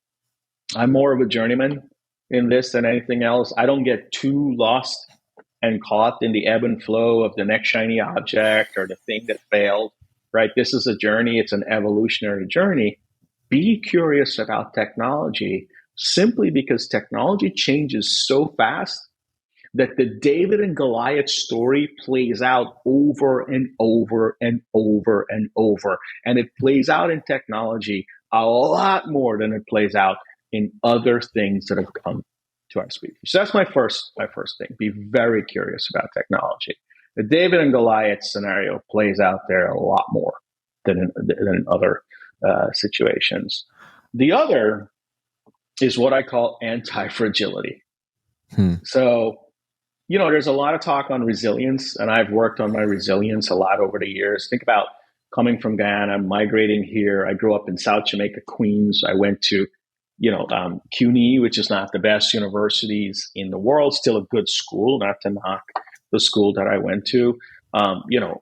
I'm more of a journeyman in this than anything else. I don't get too lost and caught in the ebb and flow of the next shiny object or the thing that failed, right? This is a journey, it's an evolutionary journey. Be curious about technology simply because technology changes so fast that the David and Goliath story plays out over and over and over and over. And it plays out in technology a lot more than it plays out in other things that have come to our speech. So that's my first thing. Be very curious about technology. The David and Goliath scenario plays out there a lot more than in other situations. The other is what I call anti-fragility. Hmm. So, there's a lot of talk on resilience, and I've worked on my resilience a lot over the years. Think about coming from Guyana, migrating here. I grew up in South Jamaica, Queens. I went to, CUNY, which is not the best universities in the world, still a good school, not to knock the school that I went to.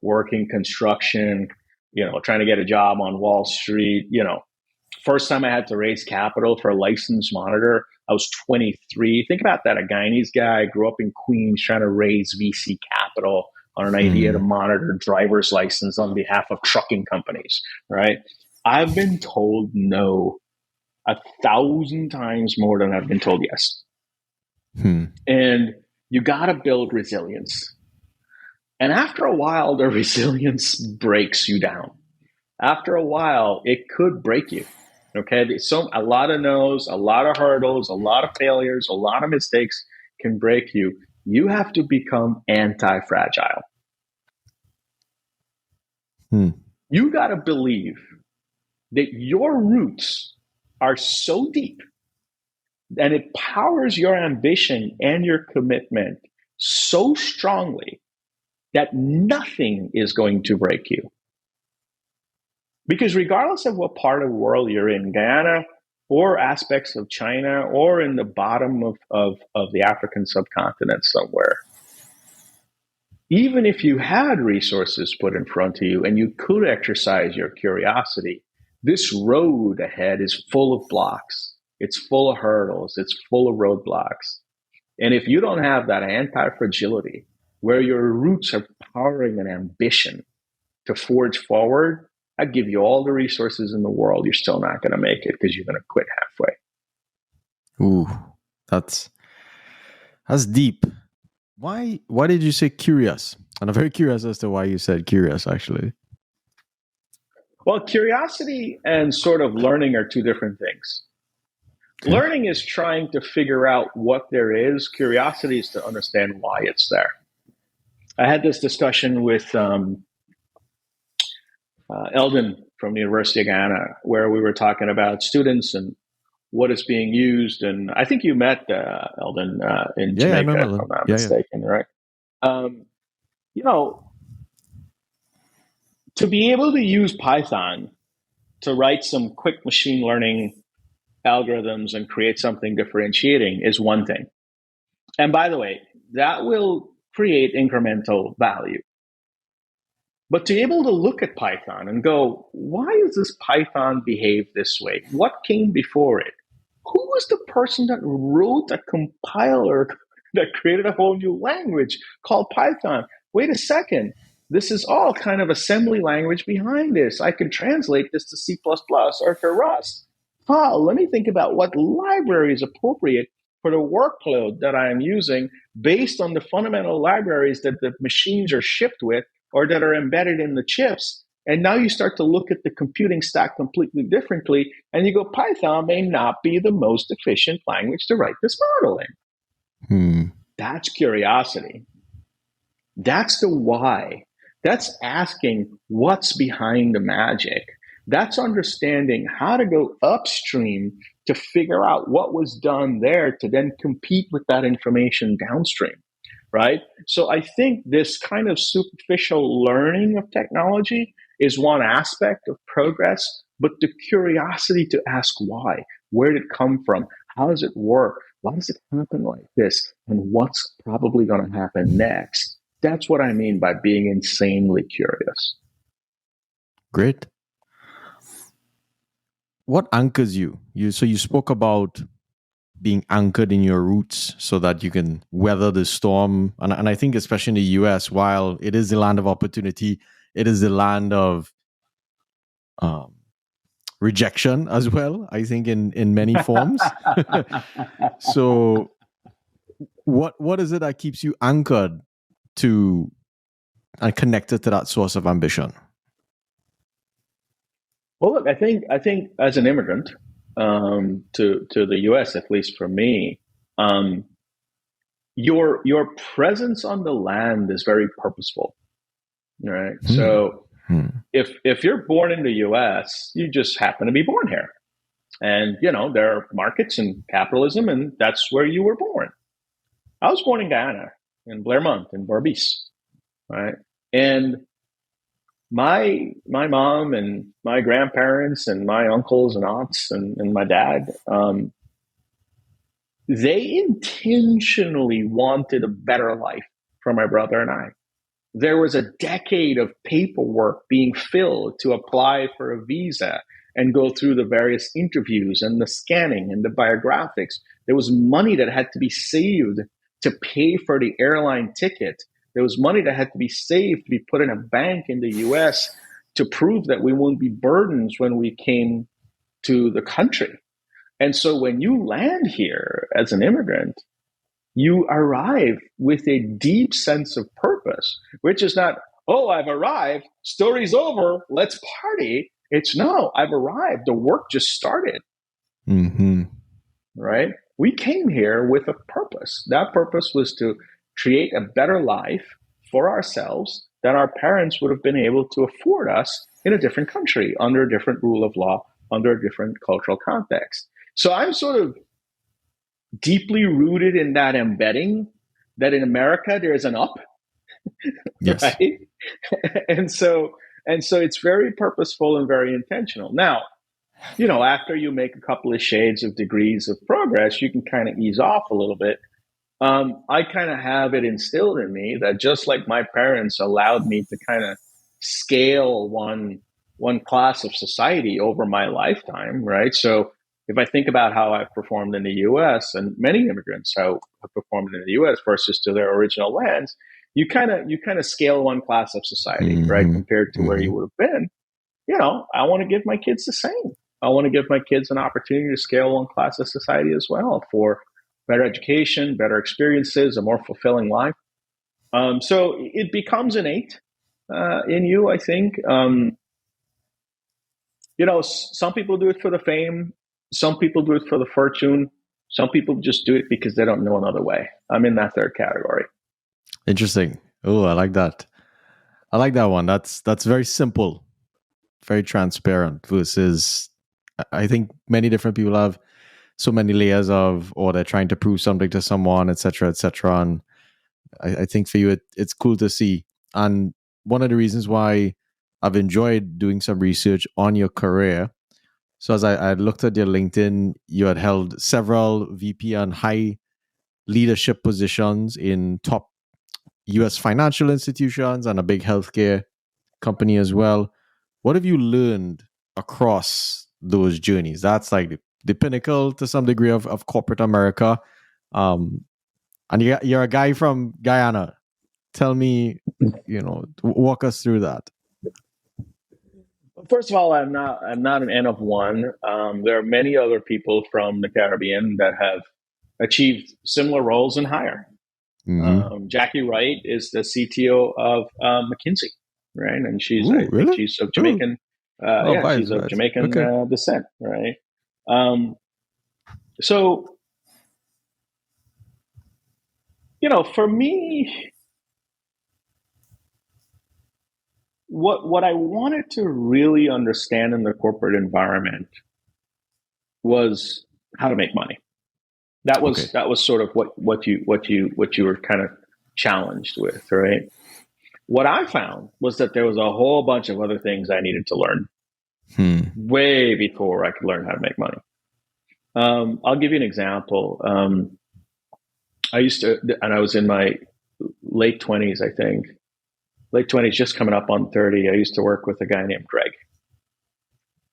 Working construction, trying to get a job on Wall Street, first time I had to raise capital for a licensed monitor, I was 23. Think about that. A Guyanese guy grew up in Queens trying to raise VC capital on an idea to Hmm. monitor driver's license on behalf of trucking companies, right? I've been told no 1,000 times more than I've been told yes. Hmm. And you got to build resilience. And after a while, the resilience breaks you down. After a while, it could break you. Okay. So a lot of no's, a lot of hurdles, a lot of failures, a lot of mistakes can break you. You have to become anti-fragile. Hmm. You got to believe that your roots are so deep and it powers your ambition and your commitment so strongly that nothing is going to break you. Because regardless of what part of the world you're in, Guyana or aspects of China or in the bottom of the African subcontinent somewhere, even if you had resources put in front of you and you could exercise your curiosity, this road ahead is full of blocks. It's full of hurdles. It's full of roadblocks. And if you don't have that anti-fragility where your roots are powering an ambition to forge forward, I give you all the resources in the world. You're still not going to make it because you're going to quit halfway. Ooh, that's deep. Why did you say curious? And I'm very curious as to why you said curious, actually. Well, curiosity and sort of learning are two different things. Okay. Learning is trying to figure out what there is. Curiosity is to understand why it's there. I had this discussion with Eldon from the University of Guyana, where we were talking about students and what is being used. And I think you met Eldon in Yeah, I Jamaica, know if Melon. I'm not Yeah, yeah. mistaken, right? Um, you know, to be able to use Python to write some quick machine learning algorithms and create something differentiating is one thing. And by the way, that will create incremental value. But to be able to look at Python and go, why does this Python behave this way? What came before it? Who was the person that wrote a compiler that created a whole new language called Python? Wait a second. This is all kind of assembly language behind this. I can translate this to C++ or to Rust. Let me think about what library is appropriate for the workload that I am using based on the fundamental libraries that the machines are shipped with or that are embedded in the chips. And now you start to look at the computing stack completely differently, and you go, Python may not be the most efficient language to write this model in. Hmm. That's curiosity. That's the why. That's asking what's behind the magic. That's understanding how to go upstream to figure out what was done there to then compete with that information downstream. Right? So I think this kind of superficial learning of technology is one aspect of progress, but the curiosity to ask why, where did it come from? How does it work? Why does it happen like this? And what's probably going to happen next? That's what I mean by being insanely curious. Great. What anchors you? So you spoke about being anchored in your roots so that you can weather the storm. And I think especially in the US, while it is the land of opportunity, it is the land of um, rejection as well, I think in many forms. So what is it that keeps you anchored to and connected to that source of ambition? Well, look, I think as an immigrant to the U.S., at least for me, um, your presence on the land is very purposeful, right? Hmm. So Hmm. if you're born in the U.S., you just happen to be born here. And, there are markets and capitalism, and that's where you were born. I was born in Guyana, in Blairmont, in Barbice, right? And my mom and my grandparents and my uncles and aunts and my dad, they intentionally wanted a better life for my brother and I. There was a decade of paperwork being filled to apply for a visa and go through the various interviews and the scanning and the biographics. There was money that had to be saved to pay for the airline ticket. There was money that had to be saved to be put in a bank in the US to prove that we wouldn't be burdens when we came to the country. And so when you land here as an immigrant, you arrive with a deep sense of purpose, which is not, oh, I've arrived, story's over, let's party. It's no, I've arrived, the work just started. Mm-hmm. Right? We came here with a purpose. That purpose was to create a better life for ourselves that our parents would have been able to afford us in a different country, under a different rule of law, under a different cultural context. So I'm sort of deeply rooted in that embedding that in America there's an up, Yes. right? and so it's very purposeful and very intentional. Now, after you make a couple of shades of degrees of progress, you can kind of ease off a little bit. I kind of have it instilled in me that just like my parents allowed me to kind of scale one class of society over my lifetime, right? So if I think about how I've performed in the U.S. and many immigrants how have performed in the U.S. versus to their original lands, you kind of scale one class of society, Mm-hmm. right, compared to where Mm-hmm. you would have been. I want to give my kids the same. I want to give my kids an opportunity to scale one class of society as well for better education, better experiences, a more fulfilling life. So it becomes innate in you, I think. Some people do it for the fame. Some people do it for the fortune. Some people just do it because they don't know another way. I'm in that third category. Interesting. Oh, I like that. I like that one. That's very simple, very transparent. Versus, I think many different people have so many layers of, or they're trying to prove something to someone, etc., etc. And I think for you, it's cool to see. And one of the reasons why I've enjoyed doing some research on your career. So as I looked at your LinkedIn, you had held several VP and high leadership positions in top US financial institutions and a big healthcare company as well. What have you learned across those journeys? That's like the pinnacle to some degree of corporate America. And you're a guy from Guyana. Tell me, walk us through that. First of all, I'm not an N of one. There are many other people from the Caribbean that have achieved similar roles and higher. Mm-hmm. Jackie Wright is the CTO of McKinsey, right? And Ooh, I think really? she's of Ooh. Jamaican. Oh, Yeah, she's of vibes. Jamaican Okay. descent, right? So for me, what I wanted to really understand in the corporate environment was how to make money. That Okay. was sort of what you were kind of challenged with, right? What I found was that there was a whole bunch of other things I needed to learn way before I could learn how to make money. I'll give you an example. I used to, and I was in my late 20s, I think, late 20s, just coming up on 30. I used to work with a guy named Greg.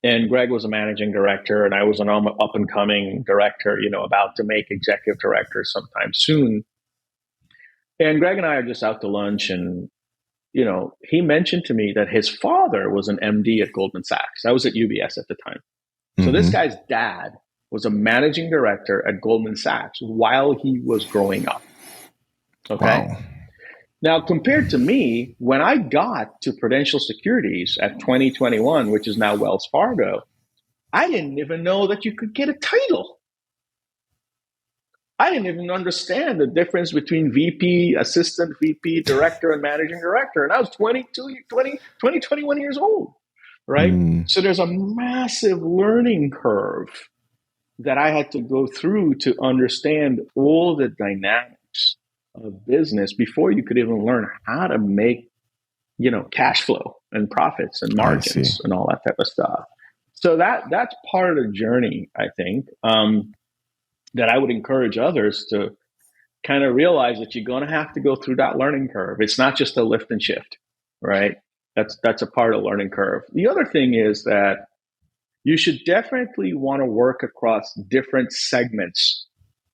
And Greg was a managing director, and I was an up and coming director, about to make executive director sometime soon. And Greg and I are just out to lunch, and he mentioned to me that his father was an MD at Goldman Sachs. I was at UBS at the time. So this guy's dad was a managing director at Goldman Sachs while he was growing up. Okay. Wow. Now, compared to me, when I got to Prudential Securities at 2021, which is now Wells Fargo, I didn't even know that you could get a title. I didn't even understand the difference between VP, assistant VP, director, and managing director. And I was 21 years old, right? So there's a massive learning curve that I had to go through to understand all the dynamics of business before you could even learn how to make, cash flow and profits and I see. margins and all that type of stuff. So that's part of the journey, I think, that I would encourage others to kind of realize that you're going to have to go through that learning curve. It's not just a lift and shift, right? That's a part of the learning curve. The other thing is that you should definitely want to work across different segments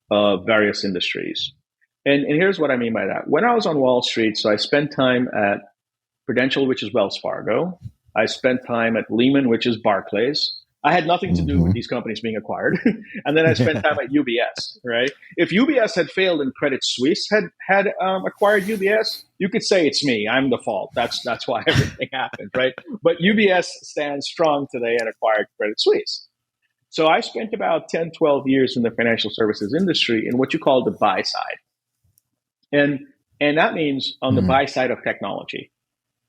of various industries. And here's what I mean by that. When I was on Wall Street, so I spent time at Prudential, which is Wells Fargo. I spent time at Lehman, which is Barclays. I had nothing to do with these companies being acquired. And then I spent time at UBS, right? If UBS had failed and Credit Suisse had acquired UBS, you could say it's me. I'm the fault. That's why everything happened, right? But UBS stands strong today and acquired Credit Suisse. So I spent about 10, 12 years in the financial services industry in what you call the buy side. And that means on the buy side of technology.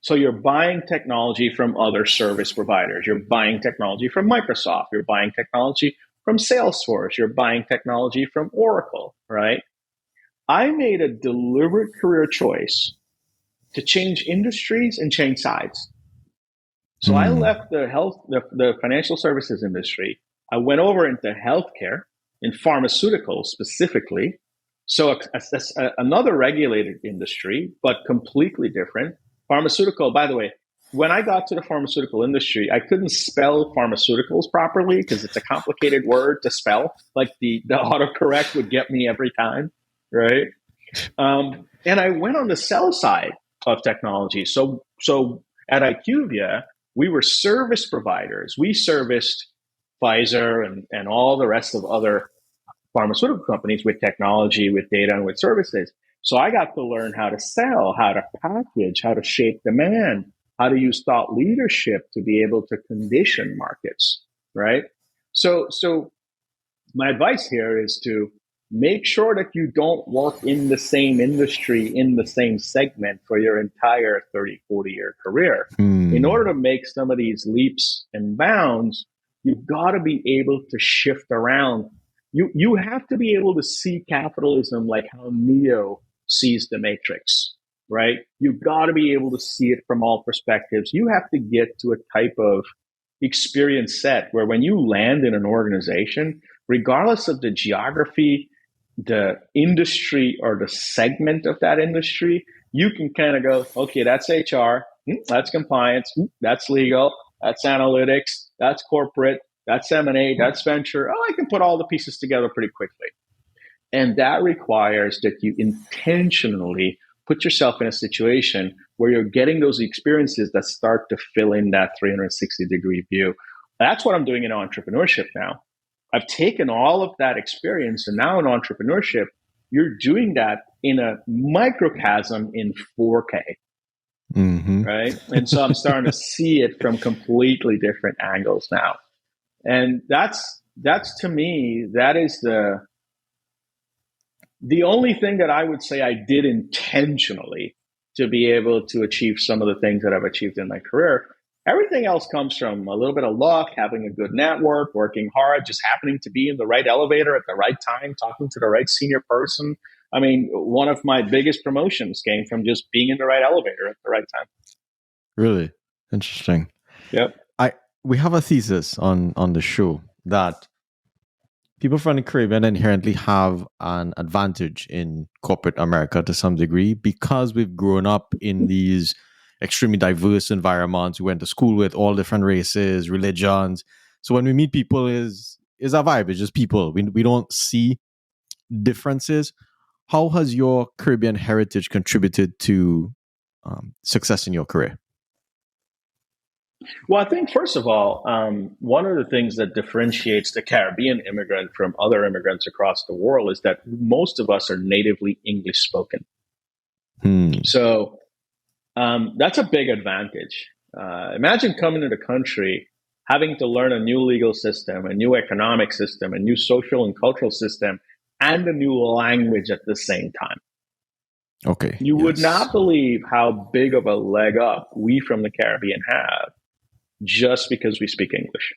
So you're buying technology from other service providers. You're buying technology from Microsoft. You're buying technology from Salesforce. You're buying technology from Oracle, right? I made a deliberate career choice to change industries and change sides. So I left the financial services industry. I went over into healthcare, in pharmaceuticals specifically. So another regulated industry, but completely different. Pharmaceutical, by the way, when I got to the pharmaceutical industry, I couldn't spell pharmaceuticals properly because it's a complicated word to spell. Like the autocorrect would get me every time, right? And I went on the sell side of technology. So at IQVIA, we were service providers. We serviced Pfizer and all the rest of other pharmaceutical companies with technology, with data, and with services. So I got to learn how to sell, how to package, how to shape demand, how to use thought leadership to be able to condition markets, right? So my advice here is to make sure that you don't work in the same industry, in the same segment for your entire 30, 40-year career. In order to make some of these leaps and bounds, you've got to be able to shift around. You have to be able to see capitalism like how Neo sees the Matrix, right? You've got to be able to see it from all perspectives. You have to get to a type of experience set where when you land in an organization, regardless of the geography, the industry, or the segment of that industry, you can kind of go, okay, that's HR, that's compliance, that's legal, that's analytics, that's corporate, that's M&A, that's venture. Oh, I can put all the pieces together pretty quickly. And that requires that you intentionally put yourself in a situation where you're getting those experiences that start to fill in that 360-degree view. That's what I'm doing in entrepreneurship now. I've taken all of that experience, and now in entrepreneurship, you're doing that in a microcosm in 4K, right? And so I'm starting to see it from completely different angles now. And that's to me, that is the only thing that I would say I did intentionally to be able to achieve some of the things that I've achieved in my career. Everything else comes from a little bit of luck, having a good network, working hard, just happening to be in the right elevator at the right time, talking to the right senior person. I mean, one of my biggest promotions came from just being in the right elevator at the right time. Really interesting. Yep. We have a thesis on the show that people from the Caribbean inherently have an advantage in corporate America to some degree because we've grown up in these extremely diverse environments. We went to school with all different races, religions. So when we meet people, is a vibe. It's just people. We don't see differences. How has your Caribbean heritage contributed to success in your career? Well, I think, first of all, one of the things that differentiates the Caribbean immigrant from other immigrants across the world is that most of us are natively English spoken. So that's a big advantage. Imagine coming to the country, having to learn a new legal system, a new economic system, a new social and cultural system, and a new language at the same time. Okay. You would not believe how big of a leg up we from the Caribbean have just because we speak English.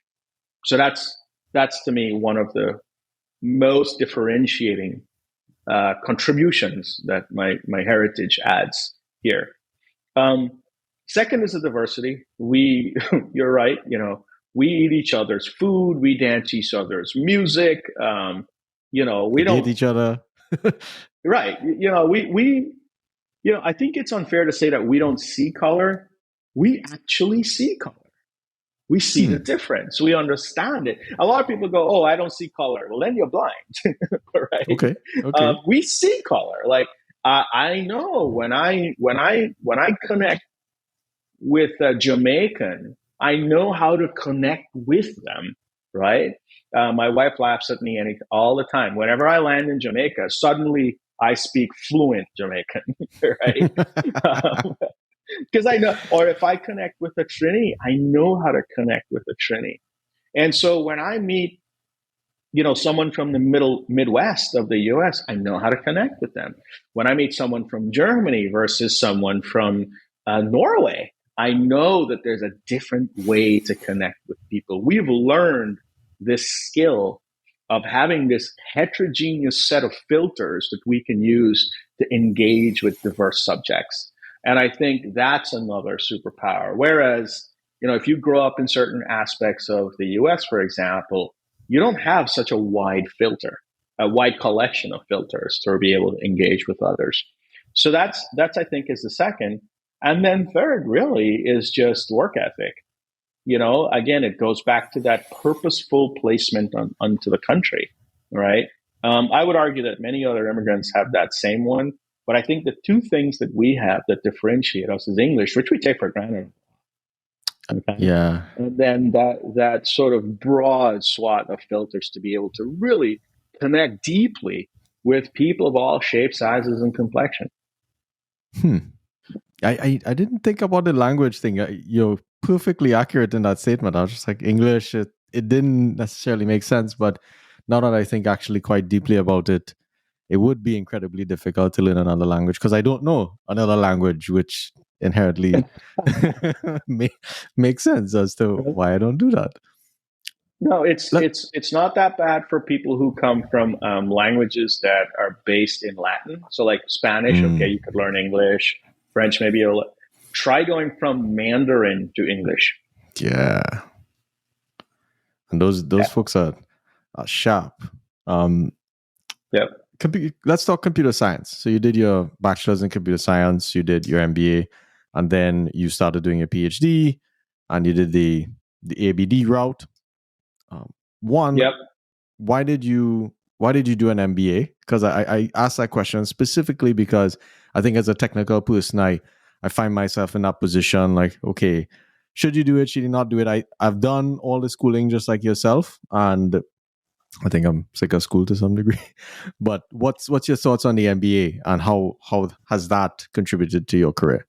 So that's to me one of the most differentiating contributions that my heritage adds here. Um, Second is the diversity. You're right. We eat each other's food. We dance each other's music. We We date don't. each other. Right. I think it's unfair to say that we don't see color. We actually see color. We see the Hmm. difference. We understand it. A lot of people go, "Oh, I don't see color." Well, then you're blind, right? Okay. Okay. We see color. Like I know when I connect with a Jamaican, I know how to connect with them, right? My wife laughs at me all the time. Whenever I land in Jamaica, suddenly I speak fluent Jamaican, right? Because I know, or if I connect with a Trini, I know how to connect with a Trini. And so when I meet, someone from the Midwest of the US, I know how to connect with them. When I meet someone from Germany versus someone from Norway, I know that there's a different way to connect with people. We've learned this skill of having this heterogeneous set of filters that we can use to engage with diverse subjects. And I think that's another superpower. Whereas, if you grow up in certain aspects of the US, for example, you don't have such a wide filter, a wide collection of filters to be able to engage with others. So that's I think is the second. And then third really is just work ethic. Again, it goes back to that purposeful placement onto the country, right? I would argue that many other immigrants have that same one, but I think the two things that we have that differentiate us is English, which we take for granted. Okay. Yeah. And then that sort of broad swath of filters to be able to really connect deeply with people of all shapes, sizes, and complexion. Hmm. I didn't think about the language thing. You're perfectly accurate in that statement. I was just like, English, it didn't necessarily make sense. But now that I think actually quite deeply about it, it would be incredibly difficult to learn another language because I don't know another language, which inherently makes sense as to why I don't do that. No, it's Let, it's it's not that bad for people who come from languages that are based in Latin. So, like Spanish, okay, you mm, could learn English. French, maybe you'll try going from Mandarin to English. yeah, and those Yeah, folks are sharp. Um, yeah, let's talk computer science. So you did your bachelor's in computer science, you did your MBA, and then you started doing your PhD, and you did the ABD route. One, yep. why did you do an MBA? Because I asked that question specifically because I think as a technical person, I find myself in that position. Like, okay, should you do it? Should you not do it? I've done all the schooling just like yourself, and I think I'm sick of school to some degree. But what's your thoughts on the MBA and how has that contributed to your career?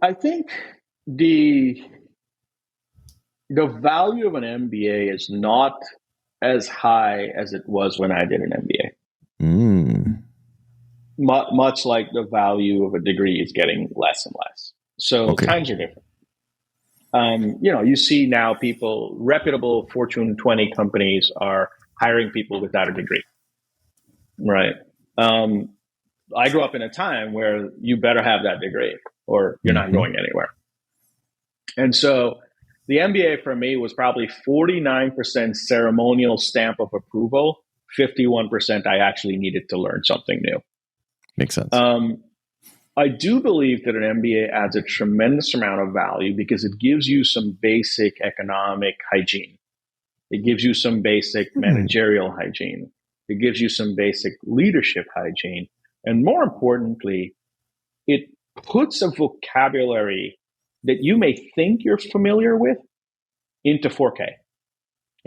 I think the the value of an MBA is not as high as it was when I did an MBA. Mm, Much like the value of a degree is getting less and less. So okay. times are different. You see now reputable Fortune 20 companies are hiring people without a degree, right? Um, I grew up in a time where you better have that degree or you're not Mm-hmm. going anywhere. And so the MBA for me was probably 49% ceremonial stamp of approval, 51% I actually needed to learn something new. Makes sense. Um, I do believe that an MBA adds a tremendous amount of value because it gives you some basic economic hygiene. It gives you some basic Mm, managerial hygiene. It gives you some basic leadership hygiene. And more importantly, it puts a vocabulary that you may think you're familiar with into 4K.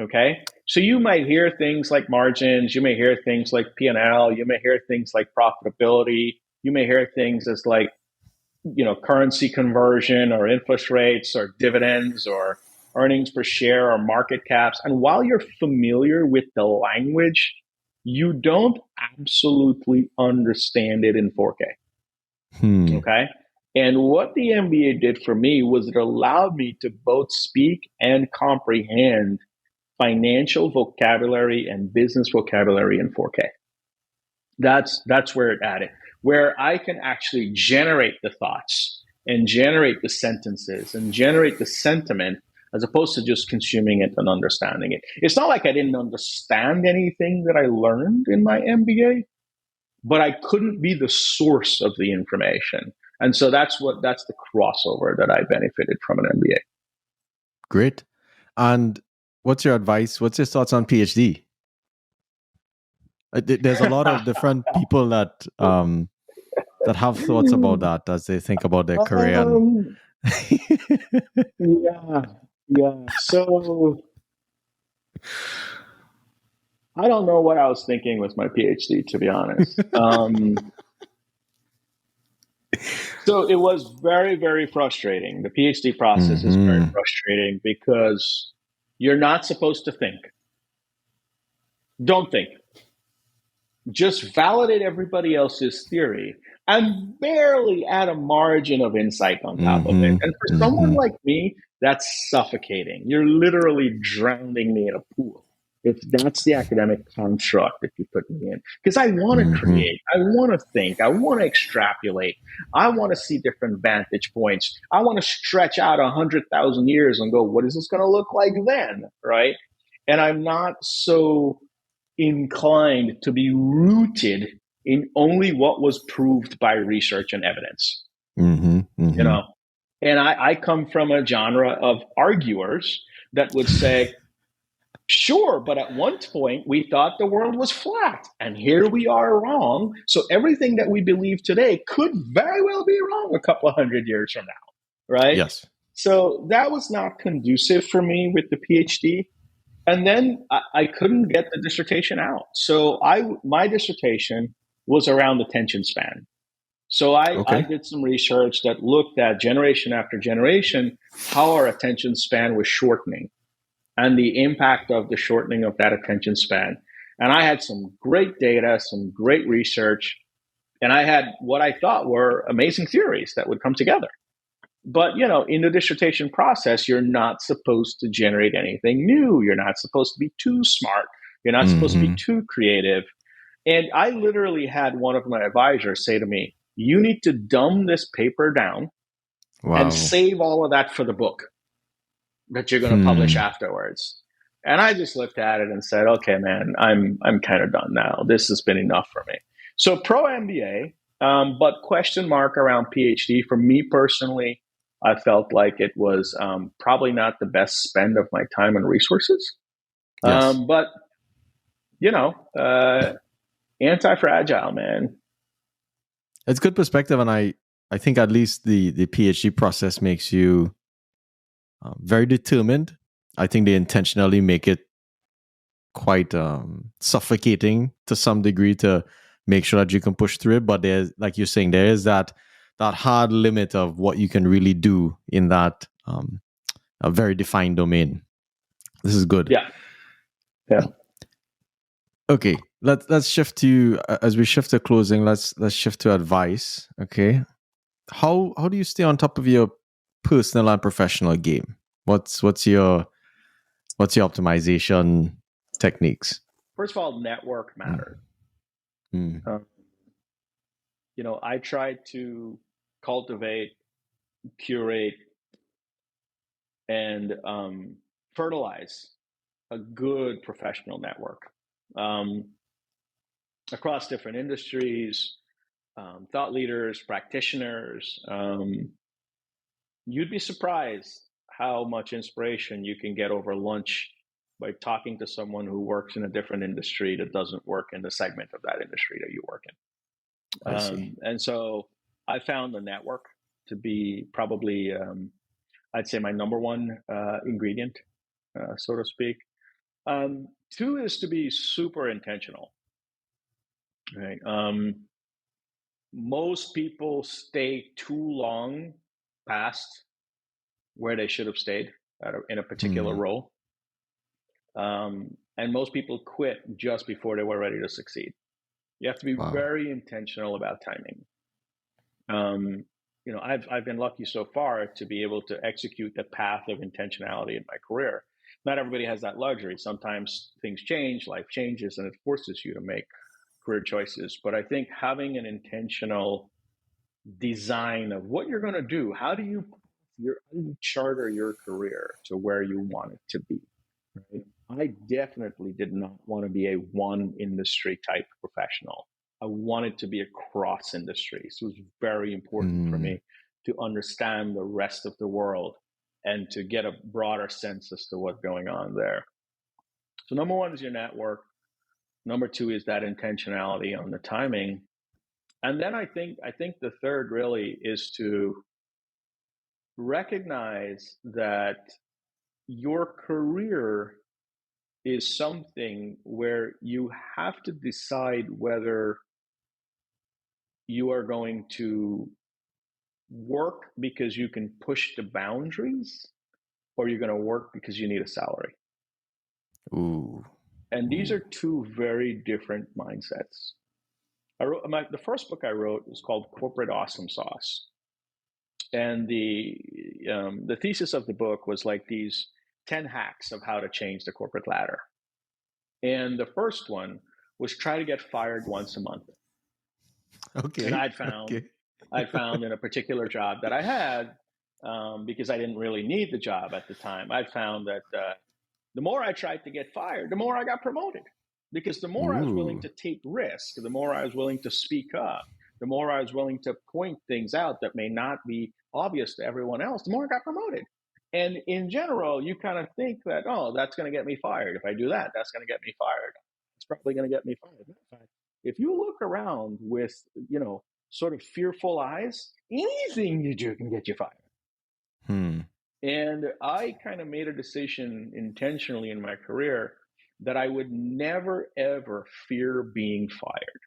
Okay. So you might hear things like margins, you may hear things like P&L, you may hear things like profitability, you may hear things as like, currency conversion or interest rates or dividends or earnings per share or market caps. And while you're familiar with the language, you don't absolutely understand it in 4K. hmm. Okay. And what the MBA did for me was it allowed me to both speak and comprehend financial vocabulary and business vocabulary in 4K. That's where it added, where I can actually generate the thoughts and generate the sentences and generate the sentiment as opposed to just consuming it and understanding it. It's not like I didn't understand anything that I learned in my MBA, but I couldn't be the source of the information. And so that's the crossover that I benefited from an MBA. Great. And what's your advice? What's your thoughts on PhD? There's a lot of different people that have thoughts about that as they think about their career. Yeah. So I don't know what I was thinking with my PhD, to be honest. So it was very, very frustrating. The PhD process is very frustrating because you're not supposed to think. Don't think. Just validate everybody else's theory and barely add a margin of insight on top of it. And for someone like me, that's suffocating. You're literally drowning me in a pool if that's the academic construct that you put me in. Because I want to create, I want to think, I want to extrapolate, I want to see different vantage points. I want to stretch out 100,000 years and go, what is this going to look like then? Right? And I'm not so inclined to be rooted in only what was proved by research and evidence. You know, and I come from a genre of arguers that would say, sure, but at one point we thought the world was flat, and here we are wrong. So everything that we believe today could very well be wrong a couple of 100 years from now, right? Yes. So that was not conducive for me with the PhD. And then I couldn't get the dissertation out. So my dissertation was around attention span. So I did some research that looked at generation after generation, how our attention span was shortening and the impact of the shortening of that attention span. And I had some great data, some great research, and I had what I thought were amazing theories that would come together. But, you know, in the dissertation process, you're not supposed to generate anything new. You're not supposed to be too smart. You're not supposed to be too creative. And I literally had one of my advisors say to me, you need to dumb this paper down and save all of that for the book that you're going to publish afterwards. And I just looked at it and said, okay, man, I'm kind of done now. This has been enough for me. So pro MBA, but question mark around PhD. For me personally, I felt like it was probably not the best spend of my time and resources. Yes. But, you know, anti-fragile, man. It's good perspective. And I think at least the PhD process makes you very determined. I think they intentionally make it quite suffocating to some degree to make sure that you can push through it. But there's, like you're saying, there is that hard limit of what you can really do in that a very defined domain. This is good. Yeah. Okay, let's shift to as we shift to closing. Let's shift to advice. Okay, how do you stay on top of your personal and professional game? What's your optimization techniques? First of all, network matters. You know, I try to cultivate, curate, and fertilize a good professional network across different industries, thought leaders, practitioners. You'd be surprised how much inspiration you can get over lunch by talking to someone who works in a different industry that doesn't work in the segment of that industry that you work in. And so I found the network to be probably, I'd say, my number one ingredient, so to speak. Two is to be super intentional. Right? Most people stay too long past where they should have stayed in a particular role. And most people quit just before they were ready to succeed. You have to be very intentional about timing. You know, I've been lucky so far to be able to execute the path of intentionality in my career. not everybody has that luxury. Sometimes things change, life changes, and it forces you to make career choices. But I think having an intentional design of what you're going to do, how do you charter your career to where you want it to be? Right? I definitely did not want to be a one industry type professional. I wanted to be across industries. So it was very important for me to understand the rest of the world and to get a broader sense as to what's going on there. So number one is your network. Number two is that intentionality on the timing. And then I think the third really is to recognize that your career is something where you have to decide whether you are going to work because you can push the boundaries or you're going to work because you need a salary. Ooh. And these are two very different mindsets. The first book I wrote was called Corporate Awesome Sauce. And the thesis of the book was like these 10 hacks of how to change the corporate ladder. And the first one was try to get fired once a month. Okay. And I found in a particular job that I had, because I didn't really need the job at the time, I found that the more I tried to get fired, the more I got promoted. Because the more I was willing to take risk, the more I was willing to speak up, the more I was willing to point things out that may not be obvious to everyone else, the more I got promoted. And in general, you kind of think that, oh, that's going to get me fired. If I do that, that's going to get me fired. It's probably going to get me fired. If you look around with, sort of fearful eyes, anything you do can get you fired. And I kind of made a decision intentionally in my career that I would never, ever fear being fired.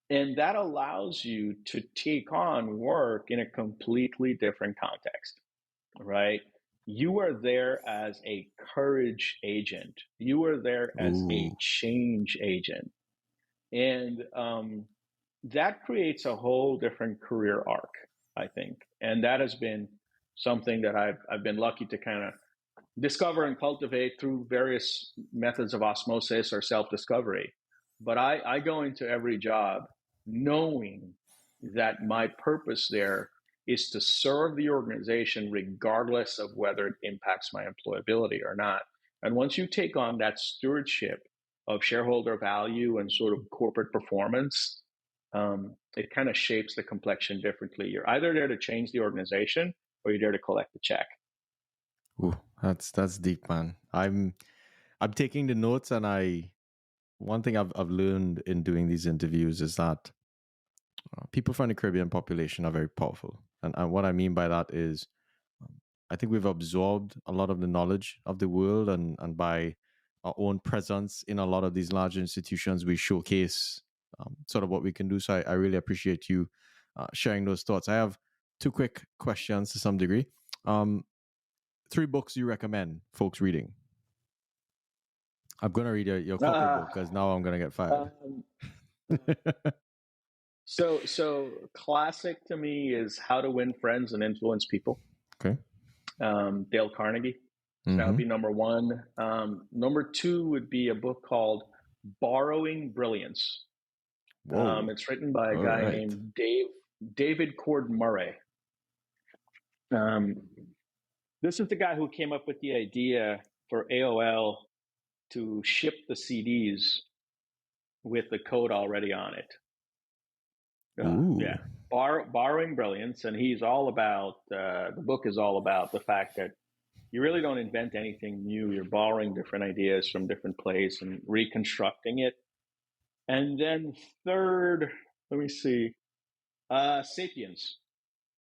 And that allows you to take on work in a completely different context, right? You are there as a courage agent. You are there as a change agent. And that creates a whole different career arc, I think. And that has been something that I've been lucky to kind of discover and cultivate through various methods of osmosis or self-discovery. But I go into every job knowing that my purpose there is to serve the organization regardless of whether it impacts my employability or not. And once you take on that stewardship of shareholder value and sort of corporate performance, it kind of shapes the complexion differently. You're either there to change the organization or you're there to collect the check. Ooh, that's deep, man. I'm taking the notes, and one thing I've learned in doing these interviews is that people from the Caribbean population are very powerful, and what I mean by that is, I think we've absorbed a lot of the knowledge of the world, and by our own presence in a lot of these large institutions, we showcase sort of what we can do. So I really appreciate you sharing those thoughts. I have two quick questions to some degree. 3 books you recommend folks reading? I'm going to read your corporate book because now I'm going to get fired. So classic to me is How to Win Friends and Influence People. Okay. Dale Carnegie. So that would be number one. Number two would be a book called Borrowing Brilliance. It's written by a guy named David Cord Murray. This is the guy who came up with the idea for AOL to ship the CDs with the code already on it. Borrowing Brilliance. And he's all about, the book is all about the fact that you really don't invent anything new. You're borrowing different ideas from different places and reconstructing it. And then third, let me see, Sapiens.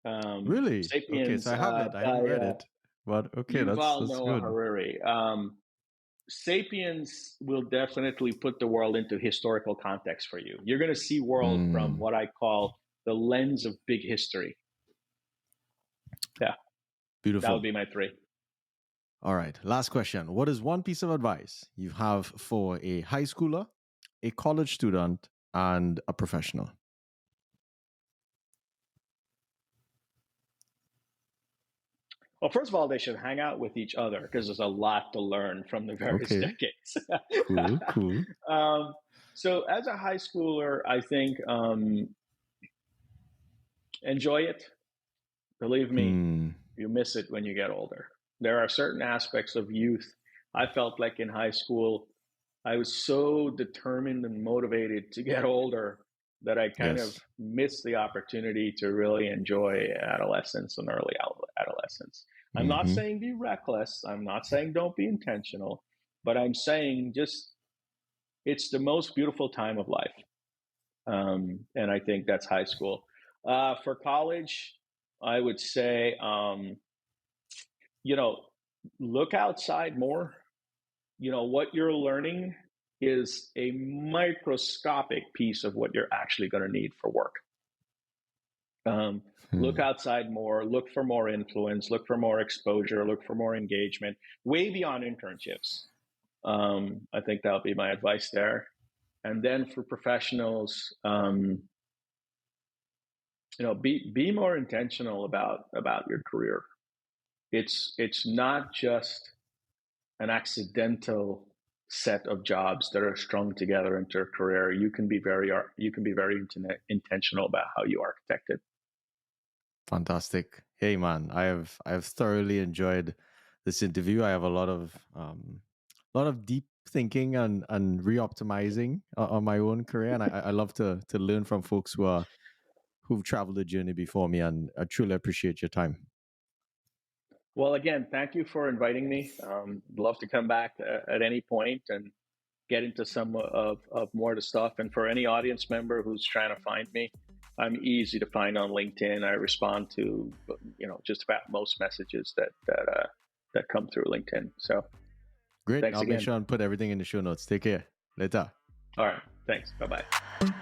Really? Sapiens. Okay, so I haven't read it, but okay, that's Noah good. Harari. Sapiens will definitely put the world into historical context for you. You're going to see world from what I call the lens of big history. Yeah. Beautiful. That would be my 3. All right. Last question. What is one piece of advice you have for a high schooler, a college student, and a professional? Well, first of all, they should hang out with each other because there's a lot to learn from the various Okay. decades. Cool. Cool. um, so, as a high schooler, I think enjoy it. Believe me, Hmm. you miss it when you get older. There are certain aspects of youth. I felt like in high school, I was so determined and motivated to get older that I kind of Yes. missed the opportunity to really enjoy adolescence and early adolescence. I'm not Mm-hmm. saying be reckless. I'm not saying don't be intentional, but I'm saying just it's the most beautiful time of life. And I think that's high school. For college, I would say, you know, look outside more. What you're learning is a microscopic piece of what you're actually going to need for work. Um, Look Hmm. outside more, look for more influence, look for more exposure, look for more engagement, way beyond internships. I think that'll be my advice there. And then for professionals, be more intentional about your career. It's not just an accidental set of jobs that are strung together into a career. You can be very intentional about how you architect it. Fantastic. Hey man, I have thoroughly enjoyed this interview. I have a lot of deep thinking and re-optimizing on my own career, and I love to learn from folks who've traveled the journey before me, and I truly appreciate your time. Well, again, thank you for inviting me. Love to come back at any point and get into some of more of the stuff. And for any audience member who's trying to find me, I'm easy to find on LinkedIn. I respond to just about most messages that come through LinkedIn. So Great. thanks I'll make again. sure and put everything in the show notes. Take care. Later. All right, thanks. Bye bye.